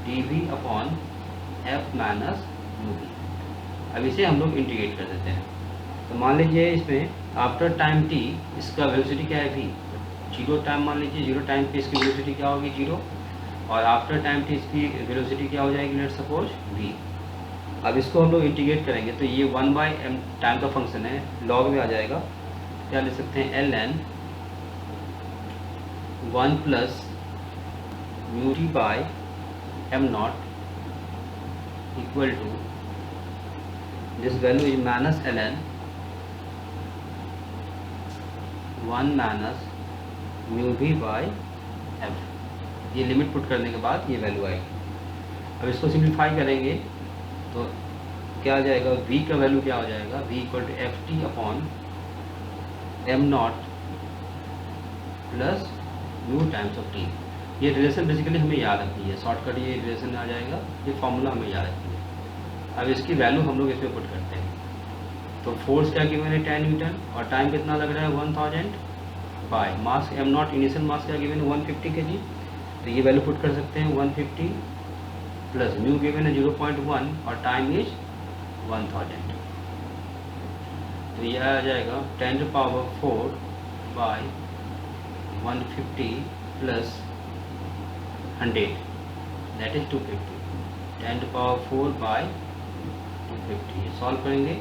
dv upon f minus mu t. अब इसे हम लोग इंटीग्रेट कर देते हैं। तो मान लीजिए इसमें आफ्टर टाइम t इसका वेलोसिटी क्या है v, जीरो टाइम मान लीजिए, जीरो टाइम पे इसकी वेलोसिटी क्या होगी जीरो, और आफ्टर टाइम t इसकी वेलोसिटी क्या हो जाएगी लेट्स सपोज v। अब इसको हम लोग इंटीग्रेट करेंगे तो ये 1/m टाइम का फंक्शन है, लॉग में आ जाएगा। क्या ले सकते हैं ln 1 plus mu t by m naught equal to this value is minus ln 1 minus mu v by F. ये लिमिट पुट करने के बाद ये वैल्यू आएगी। अब इसको सिंप्लीफाई करेंगे तो क्या आ जाएगा, v का वैल्यू क्या हो जाएगा, v equal to F t upon m naught plus mu times of t. ये रिलेशन बेसिकली हमें याद रखनी है, शॉर्टकट ये रिलेशन आ जाएगा, ये फॉर्मूला हमें याद रखनी है। अब इसकी वैल्यू हम लोग इसमें पुट करते हैं। तो फोर्स क्या गिवन है 10 न्यूटन, और टाइम कितना लग रहा है 1000 by mass m naught, initial mass क्या गिवन है 150 kg। तो ये वैल्यू पुट कर सकते हैं 150 प्लस म्यू गिवन है 0.1 और टाइम इज 1000। तो यह आ जाएगा 10⁴ by 150 plus 100 that is 250, 10⁴ by 250। ये सॉल्व करेंगे,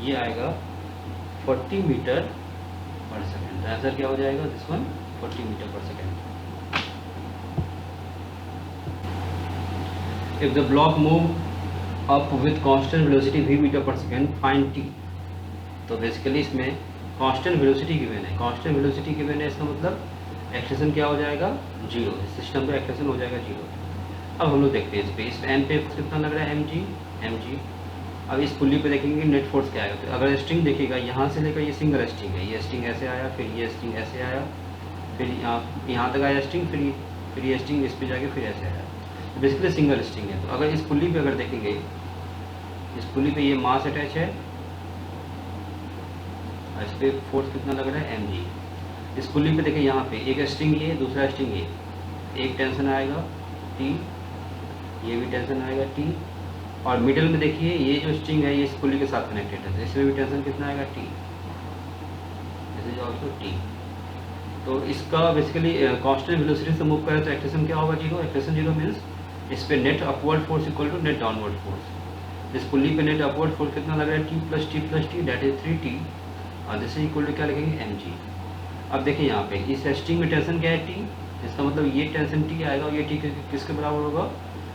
ये आएगा 40 मीटर पर सेकेंड। आंसर क्या हो जाएगा this one 40 metre per second. If the block move up with constant velocity v metre per second find t। तो बेसिकली इसमें कांस्टेंट वेलोसिटी गिवन है, कांस्टेंट वेलोसिटी गिवन है, इसका मतलब एक्सेलेरेशन क्या हो जाएगा जीरो, सिस्टम पे एक्सेलेरेशन हो जाएगा जीरो। अब हम लोग देखते हैं इस एम पे कितना लग रहा है mg। अब इस पुल्ली पे देखेंगे नेट फोर्स क्या आएगा। तो अगर स्ट्रिंग देखिएगा यहाँ से लेकर ये सिंगल स्ट्रिंग है, ये स्ट्रिंग ऐसे आया, फिर ये स्ट्रिंग ऐसे आया, फिर यहाँ तक आया स्ट्रिंग, फिर ये स्ट्रिंग इस पे जाके फिर ऐसे आया। बेसिकली सिंगल स्ट्रिंग है। तो अगर इस पुल्ली पे अगर देखेंगे, इस पुल्ली पे ये मास अटैच है और इस पर फोर्स कितना लग रहा है mg। इस पुल्ली पे देखिए यहाँ पे एक स्ट्रिंग ये, दूसरा स्ट्रिंग ये, एक टेंशन आएगा T, ये भी टेंशन आएगा T, और मिडिल में देखिए ये जो स्ट्रिंग है ये इस पुल्ली के साथ कनेक्टेड है, तो इसमें भी टेंशन कितना आएगा T, this is also T। तो इसका बेसिकली कांस्टेंट वेलोसिटी से मूव करें तो एक्सेलेरेशन क्या होगा, जीरो। एक्सेलेरेशन जीरो मीन्स इस पे net upward force equal to net downward force. इस पुल्ली पे नेट अपवर्ड फोर्स कितना लग रहा है T plus t that is 3T, और दिस इज इक्वल टू क्या लिखेंगे mg। अब देखिए यहाँ पे इस स्ट्रिंग में टेंशन क्या है T, इसका मतलब ये टेंशन T आएगा और ये T किसके बराबर होगा,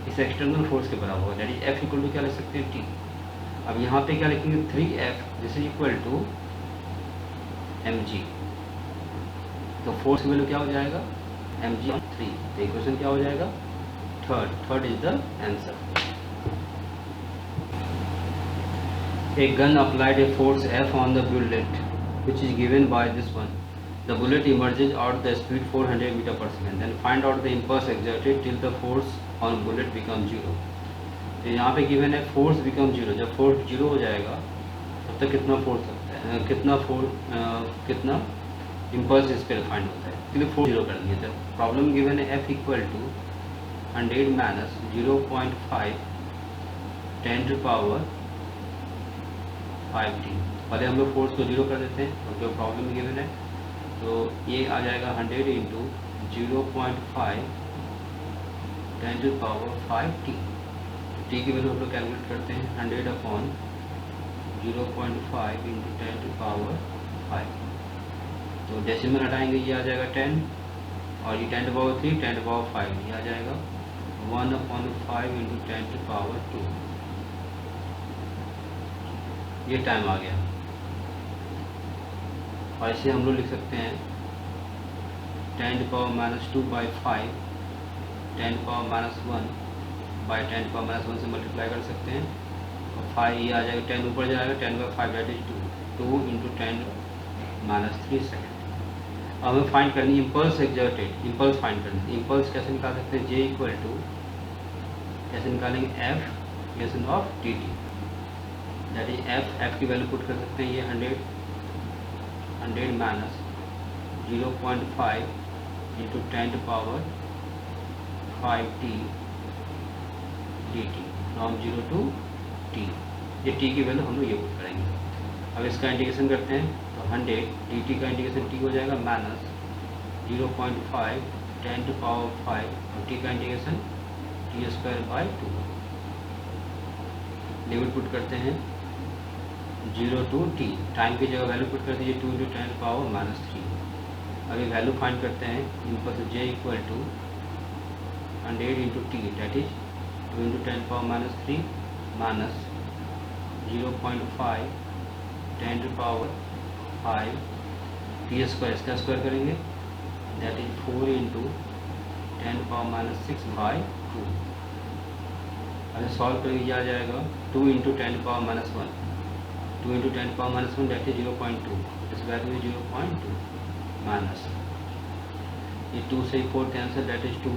इस एक्सटर्नल फोर्स के बराबर होगा, that is F equal to क्या लिख सकते हैं T। अब यहाँ पे क्या लिखेंगे 3F, this is equal to mg। तो फोर्स की वैल्यू क्या हो जाएगा mg/3। तो इक्वेशन क्या हो जाएगा, third is the answer. A gun applied a force F on the bullet, which is given by this one. The bullet emerges out the speed 400 meter per second. Then find out the impulse exerted till the force on bullet becomes 0. तो यहाँ पे given है force become 0। जब force 0 हो जाएगा तब तक कितना फोर्स लगता है, कितना इम्पल्स इस पर फाइंड होता है, इसलिए फोर्स 0 कर दिया। जब प्रॉब्लम गिवन है F equal to 100 minus 0.5 10 to power 5T। पहले हम लोग फोर्स को 0 कर देते हैं और जो प्रॉब्लम गिवन है तो ये आ जाएगा 100 into 0.5 10 to power 5T। T की वैल्यू हम लोग कैलकुलेट करते हैं 100 अपॉन 0.5 इंटू 10 टू पावर 5। तो डेसिमल हटाएंगे ये आ जाएगा 10, और ये 10 टू पावर 3 10 टू पावर 5 ये आ जाएगा 1/5 इंटू 10 टू पावर 2। ये टाइम आ गया, और इसे हम लोग लिख सकते हैं 10 to power -2 by 5 10 to power -1 by 10 to power -1 से मल्टीप्लाई कर सकते हैं, और 5 ये आ जाएगा, 10 ऊपर जाएगा 10 by 5 that is 2 into 10 -3 second. अब हमें फाइंड करनी इम्पल्स एक्सर्टेड, इम्पल्स फाइंड करनी। इम्पल्स कैसे निकाल सकते हैं, J इक्वल टू कैसे निकालेंगे F equation of dt, that is F की वैल्यू पुट कर सकते हैं, ये 100 minus 0.5 into 10 to power 5T dt from 0 to T। ये T की वैल्यू हम लोग ये पुट करेंगे। अब इसका इंटीग्रेशन करते हैं तो 100 dt का इंटीग्रेशन T हो जाएगा माइनस 0.5 10 टू पावर 5 और T का इंटीग्रेशन T²/2। लिमिट पुट करते हैं 0 टू T, टाइम की जगह वैल्यू पुट कर दीजिए 2 इंटू 10 पावर -3। अभी वैल्यू फाइंड करते हैं impulse J equal to 100 into T that is 2 into 10 power -3 minus 0.5 10 to power 5 T square, इसका स्क्वायर करेंगे that is 4 into 10 power -6 by 2। अगर सॉल्व करेंगे ये आ जाएगा 2 into 10 power -1 2 into 10 power -1 that is 0.2, इस वैल्यू इज 0.2 माइनस ये 2 से 4 cancel that is 2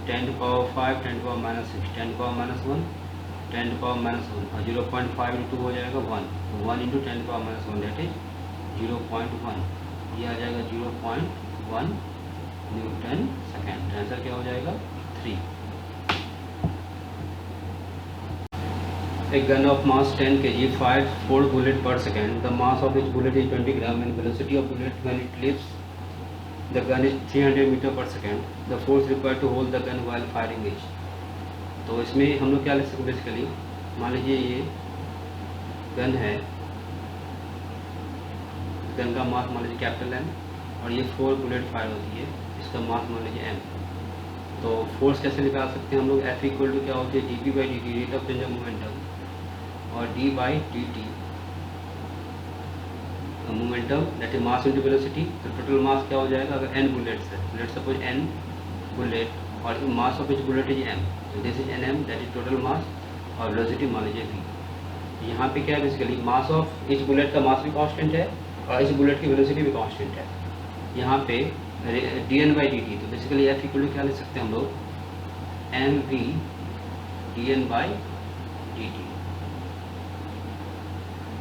10 to power 5 10 to power -6 10 to power -1 10 to power -1 और 0.5 इंटू हो जाएगा 1, तो 1 into 10 to power -1 that is 0.1, ये आ जाएगा 0.1 न्यूटन सेकेंड। आंसर क्या हो जाएगा 3। A gun of mass 10 kg fires 4 bullets per second. The mass of each bullet is 20 gram and velocity of bullet when it leaves the gun is 300 meter per second. The force required to hold the gun while firing is। तो इसमें हम लोग क्या लिख सकते हैं, basically मान लीजिए ये गन है, गन का मास मान लीजिए कैपिटल M और ये 4 बुलेट फायर होती है, इसका मास मान लीजिए M। तो फोर्स कैसे निकाल सकते हैं हम लोग, F इक्वल टू क्या होती है dp/dt rate of change of momentum और d/dt momentum that is mass into velocity. तो टोटल मास क्या हो जाएगा, अगर n बुलेट्स है, लेट सपोज n बुलेट और mass of each bullet is m, तो this is nm that is total mass और वेलोसिटी मान लीजिए v। यहाँ पे क्या है, basically mass of each bullet का मास भी कांस्टेंट है और इस बुलेट की वेलोसिटी भी कांस्टेंट है। यहाँ पे dn/dt, तो बेसिकली F इक्वल टू क्या लिख सकते हैं हम लोग m v d n by d t.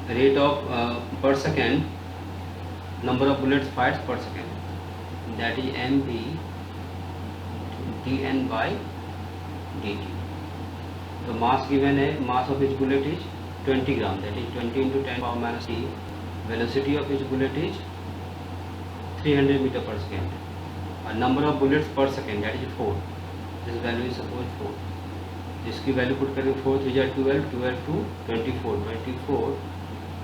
Rate of per second, number of bullets fired per second, that is mv dn by dt. तो mass given है, mass of each bullet is 20 gram, that is 20 into 10 power minus t. Velocity of each bullet is 300 meter per second. Number of bullets per second, that is 4. This value is suppose 4. इसकी value put करेंगे 4 3 जा 12, 12 to 24, 24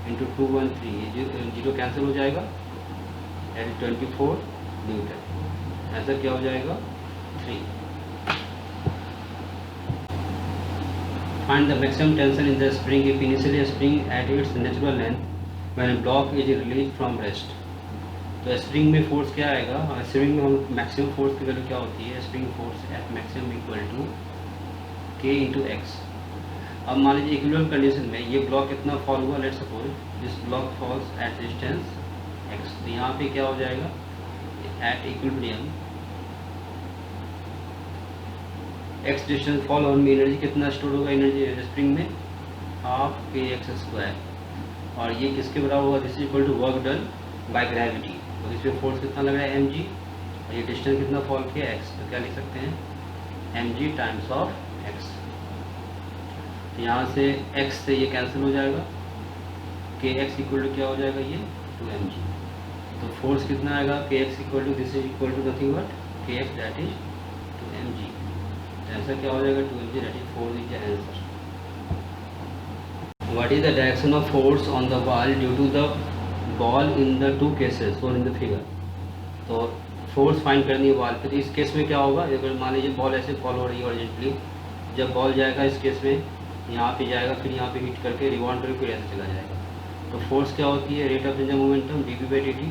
into 213, ये zero cancel हो जाएगा, यानी 24 Newton. Answer क्या हो जाएगा 3. Find the maximum tension in the spring if initially spring at its natural length when block is release from rest. तो स्प्रिंग में फोर्स क्या आएगा, स्प्रिंग में हम मैक्सिमम फोर्स की वैल्यू क्या होती है, spring force at maximum equal to k into x. अब मान लीजिए इक्विलिब्रियम कंडीशन में ये ब्लॉक कितना फॉल हुआ, let suppose this block falls at distance x. तो यहाँ पे क्या हो जाएगा, at equilibrium x distance fall होने में एनर्जी कितना स्टोर होगा, एनर्जी स्प्रिंग में हाफ के एक्स स्क्वायर. और ये किसके बराबर होगा, this equal to work done by gravity. तो इसमें फोर्स कितना लग रहा है mg, और ये डिस्टेंस कितना फॉल किया x. तो क्या लिख सकते हैं mg टाइम्स ऑफ x. तो यहाँ से x से ये कैंसिल हो जाएगा, के एक्स इक्वल टू क्या हो जाएगा ये 2mg. तो फोर्स कितना आएगा, k x equal to this is equal to nothing but k x that is 2mg. तो आंसर क्या हो जाएगा 2mg, that is 4 is the answer. What is the direction of force on the ball due to the ball in the two cases shown in the figure. तो force find करनी है ball पे. तो इस case में क्या होगा, अगर मान लीजिए बॉल ऐसे फॉल हो रही है हॉरिजॉन्टली, जब बॉल जाएगा इस केस में यहाँ पे जाएगा, फिर यहाँ पे हिट करके रिबाउंड करके फिर ऐसे चला जाएगा. तो फोर्स क्या होती है, rate of change of momentum D P by d t.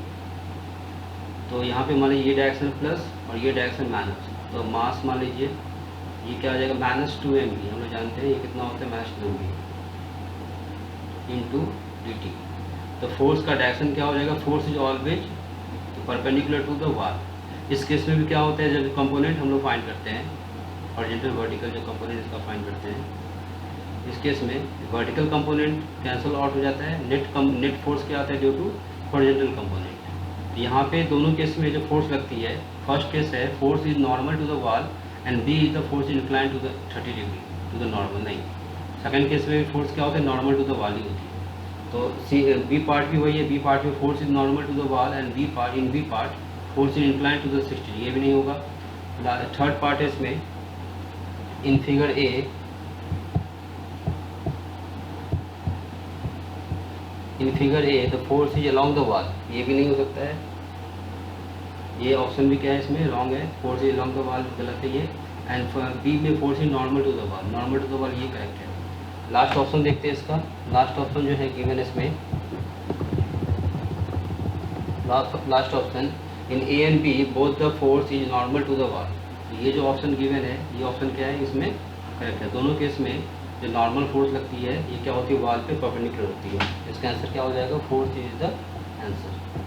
तो यहाँ पे मान लीजिए ये डायरेक्शन प्लस और ये डायरेक्शन माइनस. तो मास मान लीजिए ये क्या आ जाएगा -2mv. हम लोग जानते हैं ये कितना होता है -2mv इंटू डी टी. तो फोर्स का डायरेक्शन क्या हो जाएगा, force is always perpendicular to the wall. इस केस में भी क्या होता है, जब कंपोनेंट हम लोग फाइंड करते हैं हॉरिजॉन्टल वर्टिकल जो कंपोनेंट इसका फाइंड करते हैं, इस केस में वर्टिकल कंपोनेंट कैंसिल आउट हो जाता है, नेट फोर्स क्या आता है ड्यू टू हॉरिजॉन्टल कंपोनेंट. तो यहाँ पे दोनों केस में जो फोर्स लगती है, फर्स्ट केस है force is normal to the wall and B is the force incline to the 30 degree to the normal. नहीं, सेकंड केस में फोर्स क्या होता है, नॉर्मल टू द वॉल ही होती है. तो बी पार्ट भी वही है, बी पार्ट में force is normal to the wall and B part force is incline to the 60. ये भी नहीं होगा. थर्ड पार्ट है इसमें in figure A, in figure A the force is along the wall. ये भी नहीं हो सकता है, ये ऑप्शन भी क्या है इसमें रॉन्ग है, force is along the wall गलत है ये. एंड बी में force is normal to the wall, normal to the wall ये करेक्ट है. लास्ट ऑप्शन देखते हैं इसका. लास्ट ऑप्शन जो है गिवन इसमें, last option in A and B both the force is normal to the wall. ये जो ऑप्शन गिवन है ये ऑप्शन क्या है इसमें करेक्ट है. दोनों केस में जो नॉर्मल फोर्स लगती है ये क्या होती है, वॉल पे परपेंडिकुलर होती है. इसका आंसर क्या हो जाएगा, fourth is the answer.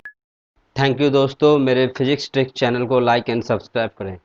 Thank you दोस्तों, मेरे फिजिक्स ट्रिक चैनल को लाइक एंड सब्सक्राइब करें.